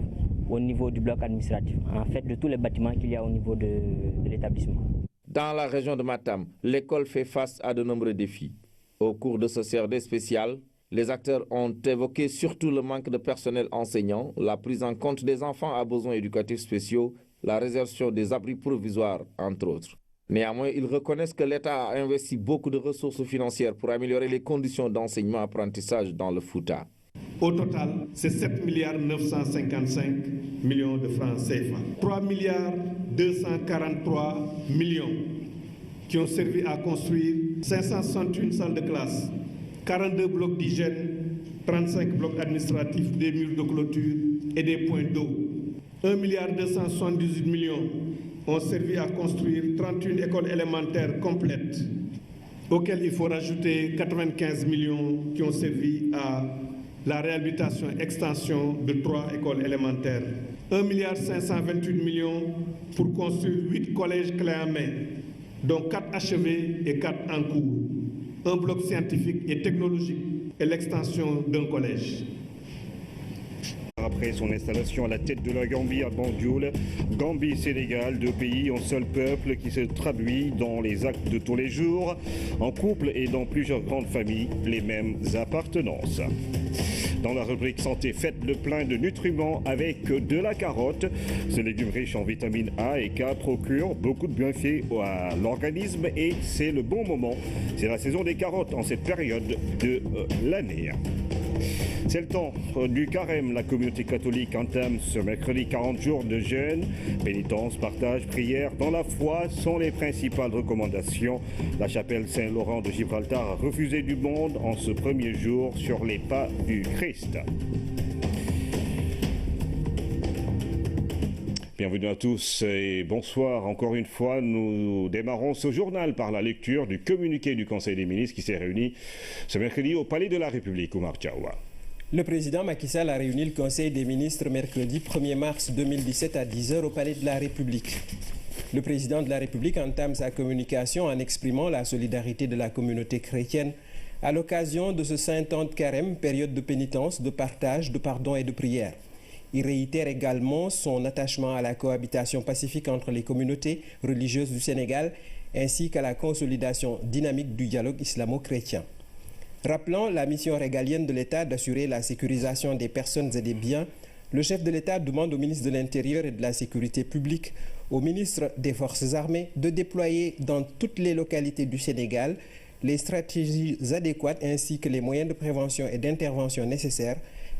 [SPEAKER 26] au niveau du bloc administratif, en fait de tous les bâtiments qu'il y a au niveau de l'établissement.
[SPEAKER 11] Dans la région de Matam, l'école fait face à de nombreux défis. Au cours de ce CRD spécial, les acteurs ont évoqué surtout le manque de personnel enseignant, la prise en compte des enfants à besoins éducatifs spéciaux, la réservation des abris provisoires, entre autres. Néanmoins, ils reconnaissent que l'État a investi beaucoup de ressources financières pour améliorer les conditions d'enseignement-apprentissage dans le Fouta.
[SPEAKER 13] Au total, c'est 7 955 milliards de francs CFA. 3 milliards 243 millions qui ont servi à construire 561 salles de classe, 42 blocs d'hygiène, 35 blocs administratifs, des murs de clôture et des points d'eau. 1,278 milliards ont servi à construire 31 écoles élémentaires complètes, auxquelles il faut rajouter 95 millions qui ont servi à la réhabilitation et extension de 3 écoles élémentaires. 1,528 milliards pour construire 8 collèges clés en main, dont 4 achevés et 4 en cours, un bloc scientifique et technologique et l'extension d'un collège.
[SPEAKER 1] Après son installation à la tête de la Gambie à Banjul, Gambie-Sénégal, deux pays, un seul peuple qui se traduit dans les actes de tous les jours, en couple et dans plusieurs grandes familles, les mêmes appartenances. Dans la rubrique santé, faites le plein de nutriments avec de la carotte. Ce légume riche en vitamines A et K procure beaucoup de bienfaits à l'organisme et c'est le bon moment. C'est la saison des carottes en cette période de l'année. C'est le temps du carême. La communauté catholique entame ce mercredi 40 jours de jeûne. Pénitence, partage, prière dans la foi sont les principales recommandations. La chapelle Saint-Laurent de Gibraltar a refusé du monde en ce premier jour sur les pas du Christ. Bienvenue à tous et bonsoir. Encore une fois, nous démarrons ce journal par la lecture du communiqué du Conseil des ministres qui s'est réuni ce mercredi au Palais de la République, Oumar Tchaoua.
[SPEAKER 2] Le président Macky Sall a réuni le Conseil des ministres mercredi 1er mars 2017 à 10h au Palais de la République. Le président de la République entame sa communication en exprimant la solidarité de la communauté chrétienne à l'occasion de ce saint temps de carême, période de pénitence, de partage, de pardon et de prière. Il réitère également son attachement à la cohabitation pacifique entre les communautés religieuses du Sénégal ainsi qu'à la consolidation dynamique du dialogue islamo-chrétien. Rappelant la mission régalienne de l'État d'assurer la sécurisation des personnes et des biens, le chef de l'État demande au ministre de l'Intérieur et de la Sécurité publique, au ministre des Forces armées, de déployer dans toutes les localités du Sénégal les stratégies adéquates ainsi que les moyens de prévention et d'intervention nécessaires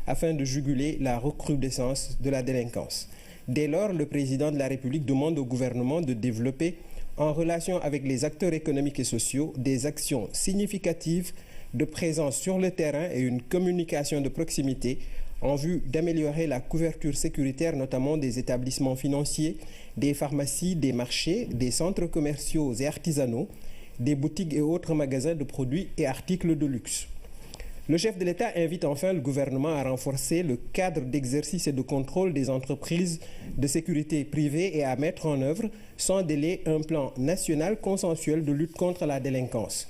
[SPEAKER 2] afin de juguler la recrudescence de la délinquance. Dès lors, le président de la République demande au gouvernement de développer, en relation avec les acteurs économiques et sociaux, des actions significatives de présence sur le terrain et une communication de proximité en vue d'améliorer la couverture sécuritaire, notamment des établissements financiers, des pharmacies, des marchés, des centres commerciaux et artisanaux, des boutiques et autres magasins de produits et articles de luxe. Le chef de l'État invite enfin le gouvernement à renforcer le cadre d'exercice et de contrôle des entreprises de sécurité privée et à mettre en œuvre sans délai un plan national consensuel de lutte contre la délinquance.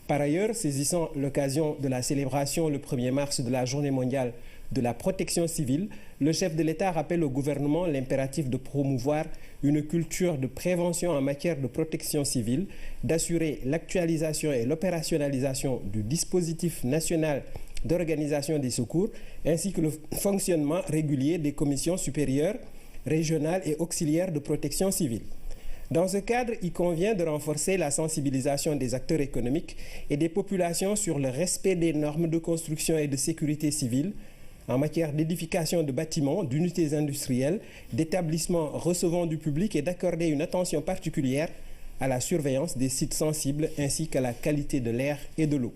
[SPEAKER 2] Par ailleurs, saisissant l'occasion de la célébration le 1er mars de la Journée mondiale de la protection civile, le chef de l'État rappelle au gouvernement l'impératif de promouvoir une culture de prévention en matière de protection civile, d'assurer l'actualisation et l'opérationnalisation du dispositif national d'organisation des secours, ainsi que le fonctionnement régulier des commissions supérieures, régionales et auxiliaires de protection civile. Dans ce cadre, il convient de renforcer la sensibilisation des acteurs économiques et des populations sur le respect des normes de construction et de sécurité civile en matière d'édification de bâtiments, d'unités industrielles, d'établissements recevant du public et d'accorder une attention particulière à la surveillance des sites sensibles ainsi qu'à la qualité de l'air et de l'eau.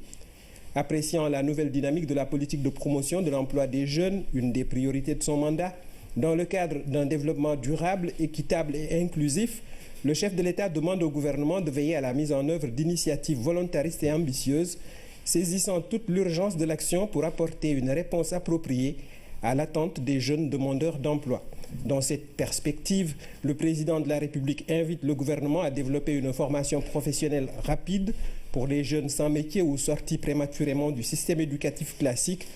[SPEAKER 2] Appréciant la nouvelle dynamique de la politique de promotion de l'emploi des jeunes, une des priorités de son mandat, dans le cadre d'un développement durable, équitable et inclusif, le chef de l'État demande au gouvernement de veiller à la mise en œuvre d'initiatives volontaristes et ambitieuses, saisissant toute l'urgence de l'action pour apporter une réponse appropriée à l'attente des jeunes demandeurs d'emploi. Dans cette perspective, le président de la République invite le gouvernement à développer une formation professionnelle rapide pour les jeunes sans métier ou sortis prématurément du système éducatif classique,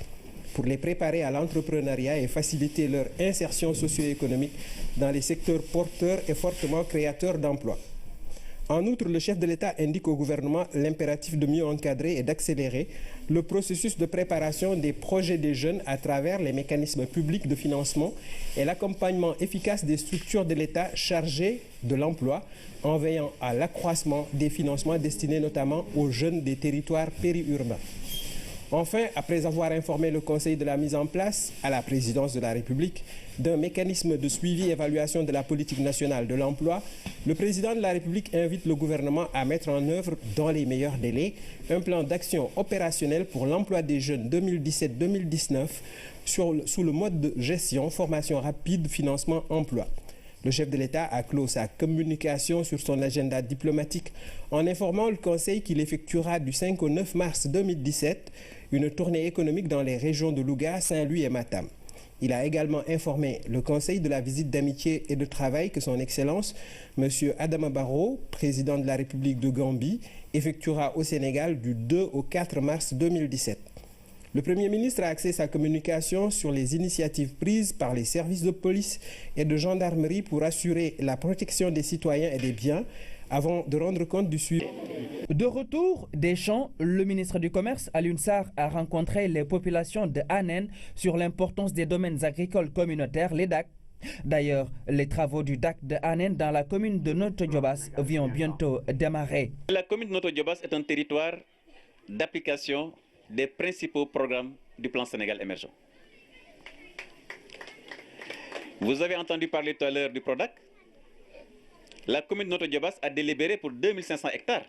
[SPEAKER 2] pour les préparer à l'entrepreneuriat et faciliter leur insertion socio-économique dans les secteurs porteurs et fortement créateurs d'emplois. En outre, le chef de l'État indique au gouvernement l'impératif de mieux encadrer et d'accélérer le processus de préparation des projets des jeunes à travers les mécanismes publics de financement et l'accompagnement efficace des structures de l'État chargées de l'emploi en veillant à l'accroissement des financements destinés notamment aux jeunes des territoires périurbains. Enfin, après avoir informé le Conseil de la mise en place, à la présidence de la République, d'un mécanisme de suivi et évaluation de la politique nationale de l'emploi, le président de la République invite le gouvernement à mettre en œuvre, dans les meilleurs délais, un plan d'action opérationnel pour l'emploi des jeunes 2017-2019 sous le mode de gestion, formation rapide, financement, emploi. Le chef de l'État a clos sa communication sur son agenda diplomatique en informant le Conseil qu'il effectuera du 5 au 9 mars 2017 une tournée économique dans les régions de Louga, Saint-Louis et Matam. Il a également informé le Conseil de la visite d'amitié et de travail que son Excellence, M. Adama Barrow, président de la République de Gambie, effectuera au Sénégal du 2 au 4 mars 2017. Le Premier ministre a axé sa communication sur les initiatives prises par les services de police et de gendarmerie pour assurer la protection des citoyens et des biens avant de rendre compte du suivi.
[SPEAKER 12] De retour des champs, le ministre du Commerce, Alioune Sarr, a rencontré les populations de Anen sur l'importance des domaines agricoles communautaires, les DAC. D'ailleurs, les travaux du DAC de Anen dans la commune de Notto Diobass vont bientôt démarrer.
[SPEAKER 14] La commune de Notto Diobass est un territoire d'application des principaux programmes du plan Sénégal émergent. Vous avez entendu parler tout à l'heure du PRODAC. La commune de Notto Diobass a délibéré pour 2500 hectares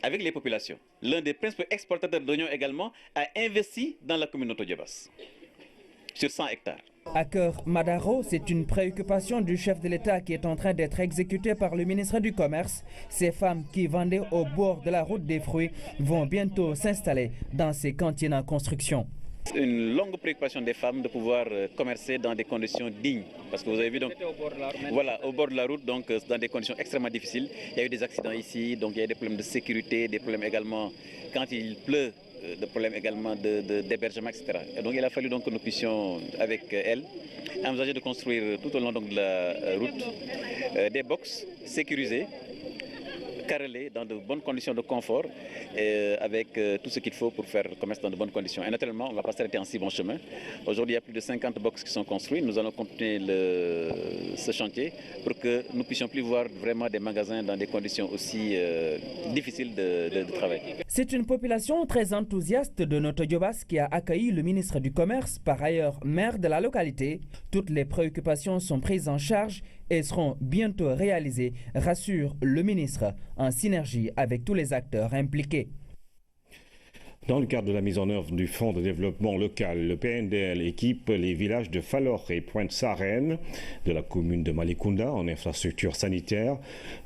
[SPEAKER 14] avec les populations. L'un des principaux exportateurs d'oignons également a investi dans la commune de Notto Diobass sur 100 hectares.
[SPEAKER 12] À Cœur Madaro, c'est une préoccupation du chef de l'État qui est en train d'être exécutée par le ministre du Commerce. Ces femmes qui vendaient au bord de la route des fruits vont bientôt s'installer dans ces cantines en construction.
[SPEAKER 14] Une longue préoccupation des femmes de pouvoir commercer dans des conditions dignes. Parce que vous avez vu, donc, voilà, au bord de la route, donc dans des conditions extrêmement difficiles. Il y a eu des accidents ici, donc il y a des problèmes de sécurité, des problèmes également quand il pleut, des problèmes également d'hébergement, etc. Et donc il a fallu donc que nous puissions, avec elle, envisager de construire tout au long donc, de la route des box sécurisés, carrelés dans de bonnes conditions de confort, avec tout ce qu'il faut pour faire commerce dans de bonnes conditions. Et naturellement, on ne va pas s'arrêter en si bon chemin. Aujourd'hui, il y a plus de 50 box qui sont construits. Nous allons continuer ce chantier pour que nous puissions plus voir vraiment des magasins dans des conditions aussi difficiles de travail.
[SPEAKER 12] C'est une population très enthousiaste de Notto Diobass qui a accueilli le ministre du Commerce, par ailleurs maire de la localité. Toutes les préoccupations sont prises en charge et seront bientôt réalisées, rassure le ministre, en synergie avec tous les acteurs impliqués.
[SPEAKER 1] Dans le cadre de la mise en œuvre du Fonds de développement local, le PNDL équipe les villages de Falor et Pointe-Sarène de la commune de Malicounda en infrastructure sanitaire.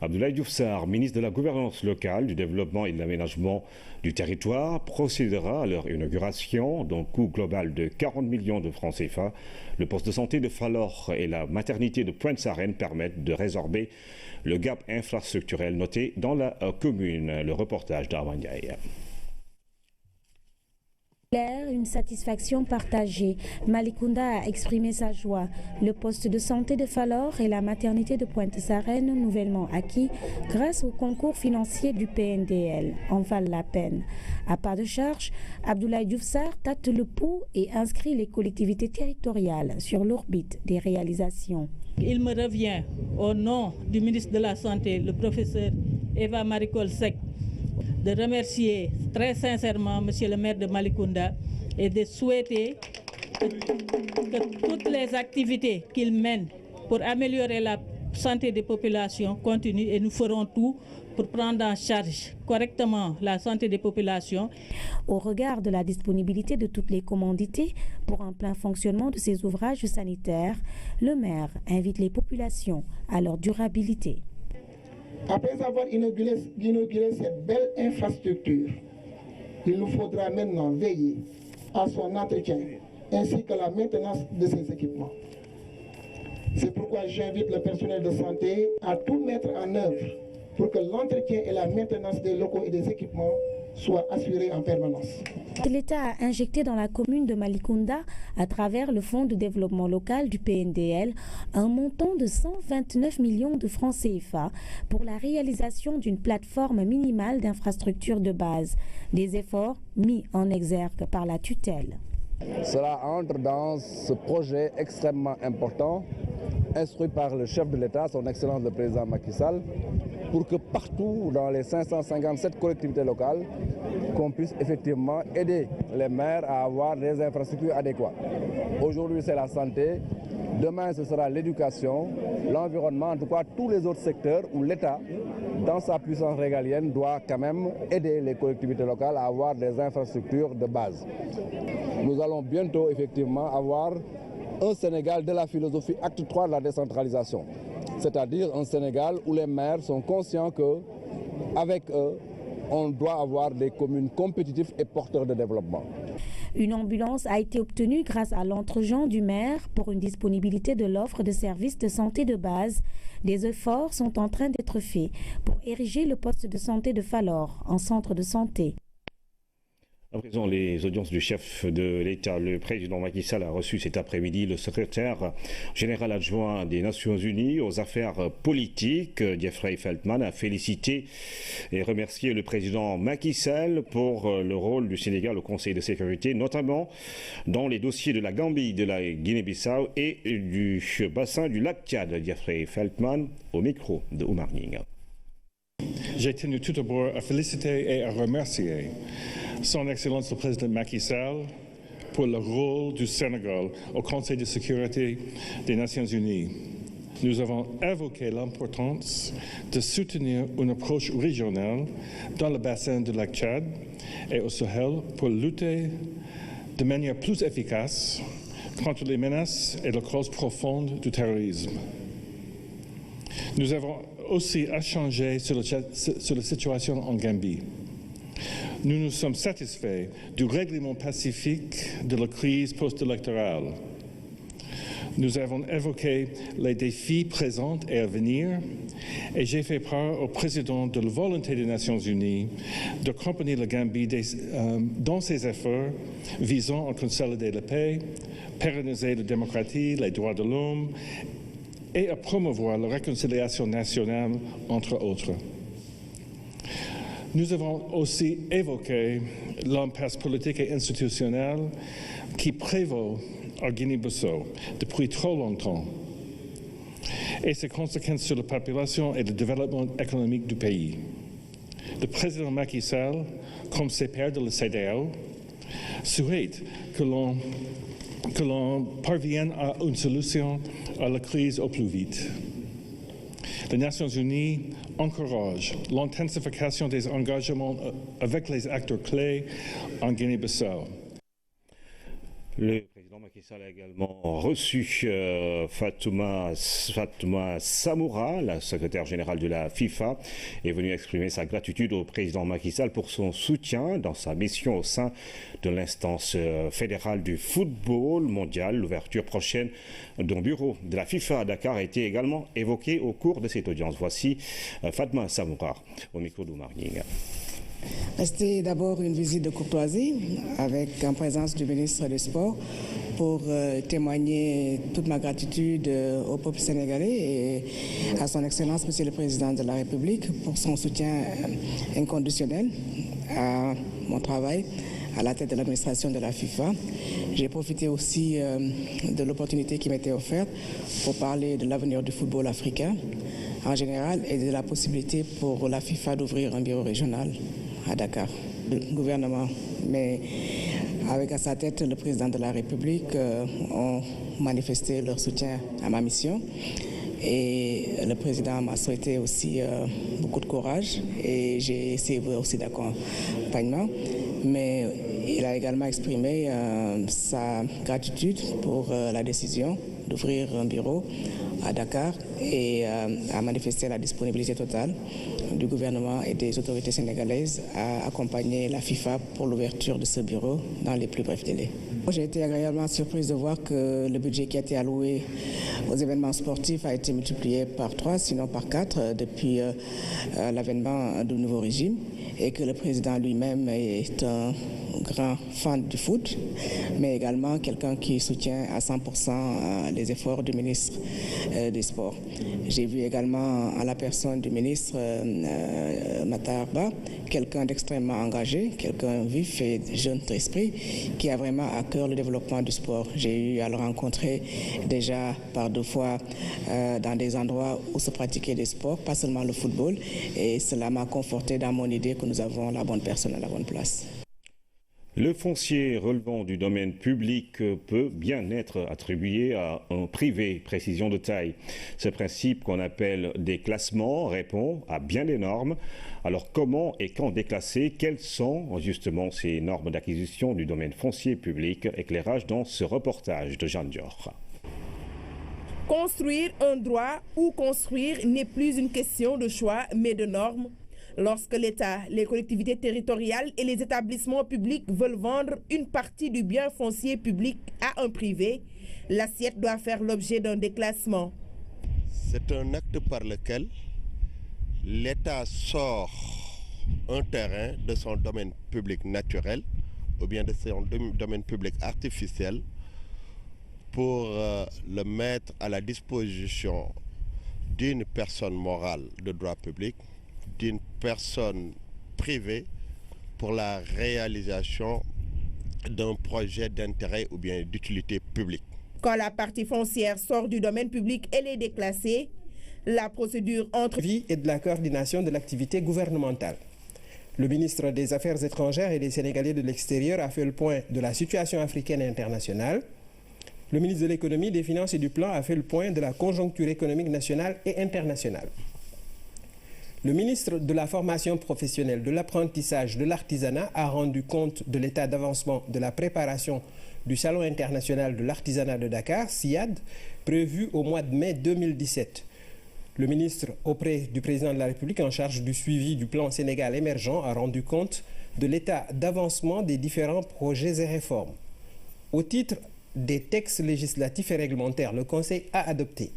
[SPEAKER 1] Abdoulaye Diouf Sarr, ministre de la gouvernance locale, du développement et de l'aménagement du territoire, procédera à leur inauguration d'un coût global de 40 millions de francs CFA. Le poste de santé de Falor et la maternité de Pointe-Sarène permettent de résorber le gap infrastructurel noté dans la commune. Le reportage d'Armandiaï.
[SPEAKER 15] Une satisfaction partagée. Malicounda a exprimé sa joie. Le poste de santé de Falor et la maternité de Pointe-Sarène, nouvellement acquis grâce au concours financier du PNDL, en valent la peine. À pas de charge, Abdoulaye Diouf Sarr tâte le pouls et inscrit les collectivités territoriales sur l'orbite des réalisations.
[SPEAKER 16] Il me revient, au nom du ministre de la Santé, le professeur Eva Maricol Seck, de remercier très sincèrement Monsieur le maire de Malicounda et de souhaiter que toutes les activités qu'il mène pour améliorer la santé des populations continuent et nous ferons tout pour prendre en charge correctement la santé des populations.
[SPEAKER 15] Au regard de la disponibilité de toutes les commandités pour un plein fonctionnement de ces ouvrages sanitaires, le maire invite les populations à leur durabilité.
[SPEAKER 18] Après avoir inauguré cette belle infrastructure, il nous faudra maintenant veiller à son entretien ainsi que la maintenance de ces équipements. C'est pourquoi j'invite le personnel de santé à tout mettre en œuvre pour que l'entretien et la maintenance des locaux et des équipements soient assurés en permanence.
[SPEAKER 15] L'État a injecté dans la commune de Malicounda, à travers le Fonds de développement local du PNDL, un montant de 129 millions de francs CFA pour la réalisation d'une plateforme minimale d'infrastructures de base. Des efforts mis en exergue par la tutelle.
[SPEAKER 19] Cela entre dans ce projet extrêmement important, instruit par le chef de l'État, son Excellence le Président Macky Sall, pour que partout dans les 557 collectivités locales, qu'on puisse effectivement aider les maires à avoir des infrastructures adéquates. Aujourd'hui, c'est la santé. Demain, ce sera l'éducation, l'environnement, en tout cas tous les autres secteurs où l'État, dans sa puissance régalienne, doit quand même aider les collectivités locales à avoir des infrastructures de base. Nous allons bientôt effectivement avoir un Sénégal de la philosophie acte 3 de la décentralisation, c'est-à-dire un Sénégal où les maires sont conscients qu'avec eux, on doit avoir des communes compétitives et porteurs de développement.
[SPEAKER 15] Une ambulance a été obtenue grâce à l'entregent du maire pour une disponibilité de l'offre de services de santé de base. Des efforts sont en train d'être faits pour ériger le poste de santé de Falor en centre de santé.
[SPEAKER 1] À présent, les audiences du chef de l'État, le président Macky Sall a reçu cet après-midi le secrétaire général adjoint des Nations Unies aux affaires politiques, Jeffrey Feltman, a félicité et remercié le président Macky Sall pour le rôle du Sénégal au Conseil de sécurité, notamment dans les dossiers de la Gambie, de la Guinée-Bissau et du bassin du lac Tchad. Jeffrey Feltman au micro de Oumar Ning.
[SPEAKER 3] J'ai tenu tout d'abord à féliciter et à remercier Son Excellence le Président Macky Sall pour le rôle du Sénégal au Conseil de sécurité des Nations Unies. Nous avons évoqué l'importance de soutenir une approche régionale dans le bassin du lac Tchad et au Sahel pour lutter de manière plus efficace contre les menaces et les causes profondes du terrorisme. Nous avons aussi échangé sur la situation en Gambie. Nous nous sommes satisfaits du règlement pacifique de la crise post-électorale. Nous avons évoqué les défis présents et à venir et j'ai fait part au président de la volonté des Nations Unies d'accompagner la Gambie dans ses efforts visant à consolider la paix, pérenniser la démocratie, les droits de l'homme et à promouvoir la réconciliation nationale, entre autres. Nous avons aussi évoqué l'impasse politique et institutionnelle qui prévaut en Guinée-Bissau depuis trop longtemps et ses conséquences sur la population et le développement économique du pays. Le président Macky Sall, comme ses pairs de la CEDEAO, souhaite que l'on parvienne à une solution à la crise au plus vite. Les Nations Unies encouragent l'intensification des engagements avec les acteurs clés en Guinée-Bissau.
[SPEAKER 1] Le président Macky Sall a également reçu Fatouma Samoura, la secrétaire générale de la FIFA, est venue exprimer sa gratitude au président Macky Sall pour son soutien dans sa mission au sein de l'instance fédérale du football mondial. L'ouverture prochaine d'un bureau de la FIFA à Dakar a été également évoquée au cours de cette audience. Voici Fatouma Samoura au micro d'Oumar Ning.
[SPEAKER 10] C'était d'abord une visite de courtoisie avec en présence du ministre des Sports pour témoigner toute ma gratitude au peuple sénégalais et à son Excellence Monsieur le Président de la République pour son soutien inconditionnel à mon travail à la tête de l'administration de la FIFA. J'ai profité aussi de l'opportunité qui m'était offerte pour parler de l'avenir du football africain en général et de la possibilité pour la FIFA d'ouvrir un bureau régional à Dakar. Le gouvernement, mais avec à sa tête le président de la République, ont manifesté leur soutien à ma mission. Et le président m'a souhaité aussi beaucoup de courage et j'ai essayé aussi d'accompagnement. Mais il a également exprimé sa gratitude pour la décision d'ouvrir un bureau à Dakar et a manifesté la disponibilité totale du gouvernement et des autorités sénégalaises à accompagner la FIFA pour l'ouverture de ce bureau dans les plus brefs délais. J'ai été agréablement surprise de voir que le budget qui a été alloué aux événements sportifs a été multiplié par 3, sinon par 4, depuis l'avènement du nouveau régime et que le président lui-même est un grand fan du foot, mais également quelqu'un qui soutient à 100% les efforts du ministre des Sports. J'ai vu également à la personne du ministre Matar Ba, quelqu'un d'extrêmement engagé, quelqu'un vif et jeune d'esprit, qui a vraiment à cœur le développement du sport. J'ai eu à le rencontrer déjà par 2 fois dans des endroits où se pratiquait des sports, pas seulement le football, et cela m'a conforté dans mon idée que nous avons la bonne personne à la bonne place.
[SPEAKER 1] Le foncier relevant du domaine public peut bien être attribué à un privé, précision de taille. Ce principe qu'on appelle déclassement répond à bien des normes. Alors comment et quand déclasser? Quelles sont justement ces normes d'acquisition du domaine foncier public? Éclairage dans ce reportage de Jeanne Dior.
[SPEAKER 4] Construire un droit ou construire n'est plus une question de choix mais de normes. Lorsque l'État, les collectivités territoriales et les établissements publics veulent vendre une partie du bien foncier public à un privé, l'assiette doit faire l'objet d'un déclassement.
[SPEAKER 8] C'est un acte par lequel l'État sort un terrain de son domaine public naturel ou bien de son domaine public artificiel pour le mettre à la disposition d'une personne morale de droit public, d'une personne privée pour la réalisation d'un projet d'intérêt ou bien d'utilité publique.
[SPEAKER 4] Quand la partie foncière sort du domaine public, elle est déclassée. La procédure entre
[SPEAKER 2] vie et de la coordination de l'activité gouvernementale. Le ministre des Affaires étrangères et des Sénégalais de l'extérieur a fait le point de la situation africaine et internationale. Le ministre de l'économie, des finances et du plan a fait le point de la conjoncture économique nationale et internationale. Le ministre de la formation professionnelle, de l'apprentissage, de l'artisanat a rendu compte de l'état d'avancement de la préparation du Salon international de l'artisanat de Dakar, SIAD, prévu au mois de mai 2017. Le ministre auprès du président de la République en charge du suivi du plan Sénégal émergent a rendu compte de l'état d'avancement des différents projets et réformes. Au titre des textes législatifs et réglementaires, le Conseil a adopté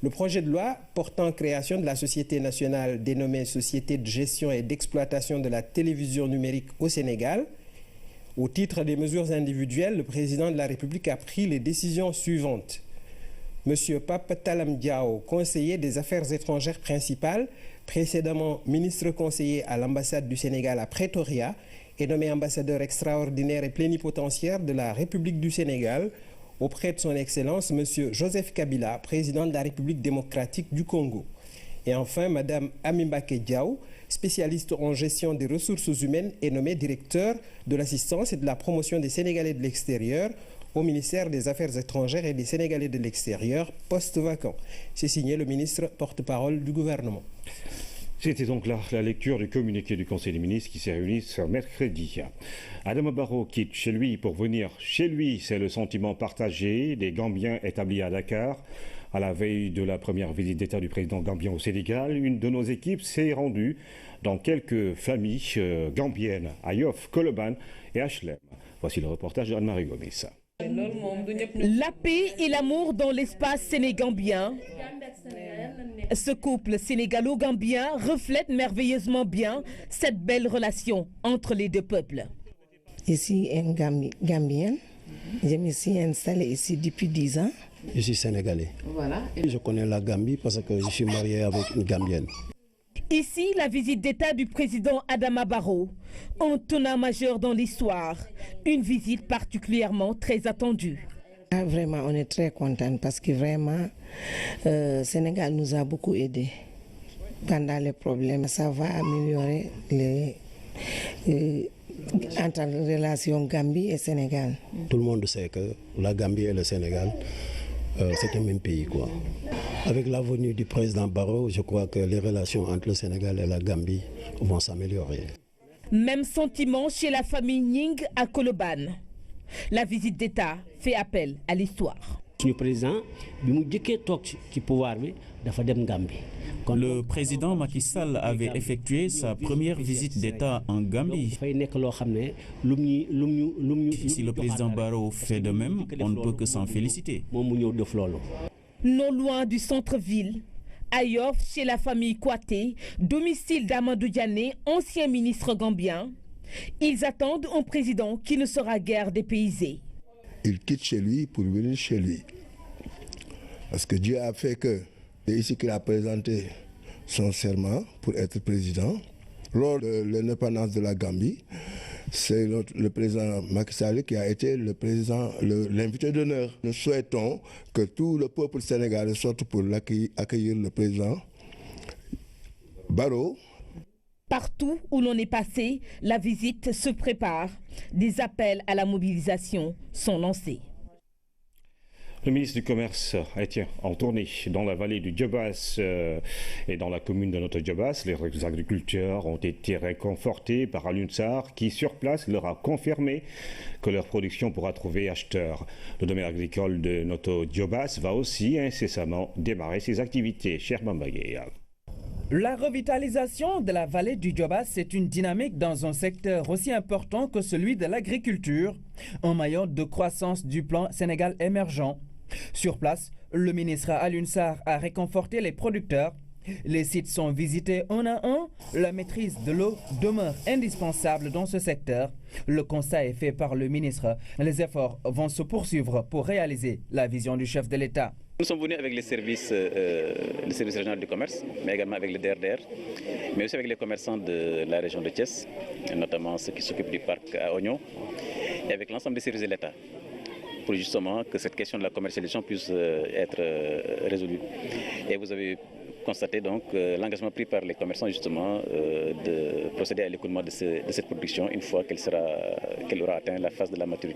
[SPEAKER 2] le projet de loi portant création de la Société nationale dénommée Société de gestion et d'exploitation de la télévision numérique au Sénégal. Au titre des mesures individuelles, le président de la République a pris les décisions suivantes. Monsieur Pape Talam Diao, conseiller des affaires étrangères principal, précédemment ministre conseiller à l'ambassade du Sénégal à Pretoria, est nommé ambassadeur extraordinaire et plénipotentiaire de la République du Sénégal auprès de son Excellence M. Joseph Kabila, président de la République démocratique du Congo. Et enfin, Mme Amibake Diaw, spécialiste en gestion des ressources humaines, est nommée directeur de l'assistance et de la promotion des Sénégalais de l'extérieur au ministère des Affaires étrangères et des Sénégalais de l'extérieur, poste vacant. C'est signé le ministre porte-parole du gouvernement.
[SPEAKER 1] C'était donc là la lecture du communiqué du Conseil des ministres qui s'est réuni ce mercredi. Adama Barrow quitte chez lui pour venir chez lui. C'est le sentiment partagé des Gambiens établis à Dakar. À la veille de la première visite d'État du président gambien au Sénégal, une de nos équipes s'est rendue dans quelques familles gambiennes à Yoff, Colobane et HLM. Voici le reportage d'Anne-Marie Gomis.
[SPEAKER 6] La paix et l'amour dans l'espace sénégambien. Ce couple sénégalo-gambien reflète merveilleusement bien cette belle relation entre les deux peuples.
[SPEAKER 17] Je suis un Gambien. Je me suis installé ici depuis 10 ans.
[SPEAKER 20] Je suis sénégalais. Voilà. Je connais la Gambie parce que je suis marié avec une Gambienne.
[SPEAKER 6] Ici, la visite d'État du président Adama Barrow, un tournant majeur dans l'histoire. Une visite particulièrement très attendue.
[SPEAKER 17] Vraiment, on est très contents parce que vraiment, le Sénégal nous a beaucoup aidés pendant les problèmes. Ça va améliorer entre les relations Gambie et Sénégal.
[SPEAKER 20] Tout le monde sait que la Gambie et le Sénégal, c'est un même pays, quoi. Avec la venue du président Barrow, je crois que les relations entre le Sénégal et la Gambie vont s'améliorer.
[SPEAKER 6] Même sentiment chez la famille Nying à Colobane. La visite d'État fait appel à l'histoire.
[SPEAKER 21] Le président Macky Sall avait effectué sa première visite d'État en Gambie. Si le président Barrow fait de même, on ne peut que s'en féliciter.
[SPEAKER 6] Non loin du centre-ville, à Yoff, chez la famille Kouaté, domicile d'Amadou Diané, ancien ministre gambien, Ils attendent un président qui ne sera guère dépaysé.
[SPEAKER 5] Il quitte chez lui pour venir chez lui. Parce que Dieu a fait que c'est ici qu'il a présenté son serment pour être président. Lors de l'indépendance de la Gambie, c'est le président Macky Sall qui a été l'invité d'honneur. Nous souhaitons que tout le peuple sénégalais sorte pour accueillir le président Barrow.
[SPEAKER 6] Partout où l'on est passé, la visite se prépare. Des appels à la mobilisation sont lancés.
[SPEAKER 1] Le ministre du Commerce est en tournée dans la vallée du Djobas et dans la commune de Noto Djobas. Les agriculteurs ont été réconfortés par Alioune Sarr qui, sur place, leur a confirmé que leur production pourra trouver acheteur. Le domaine agricole de Noto Djobas va aussi incessamment démarrer ses activités. Cher Mambagué.
[SPEAKER 12] La revitalisation de la vallée du Djobas, c'est une dynamique dans un secteur aussi important que celui de l'agriculture, un maillon de croissance du plan Sénégal émergent. Sur place, le ministre Alioune Sarr a réconforté les producteurs. Les sites sont visités un à un. La maîtrise de l'eau demeure indispensable dans ce secteur. Le constat est fait par le ministre. Les efforts vont se poursuivre pour réaliser la vision du chef de l'État.
[SPEAKER 14] Nous sommes venus avec les services régionaux du commerce, mais également avec le DRDR, mais aussi avec les commerçants de la région de Thiès, notamment ceux qui s'occupent du parc à Oignon, et avec l'ensemble des services de l'État, pour justement que cette question de la commercialisation puisse être résolue. Et vous avez constaté donc l'engagement pris par les commerçants justement de procéder à l'écoulement de cette production une fois qu'elle aura atteint la phase de la maturité.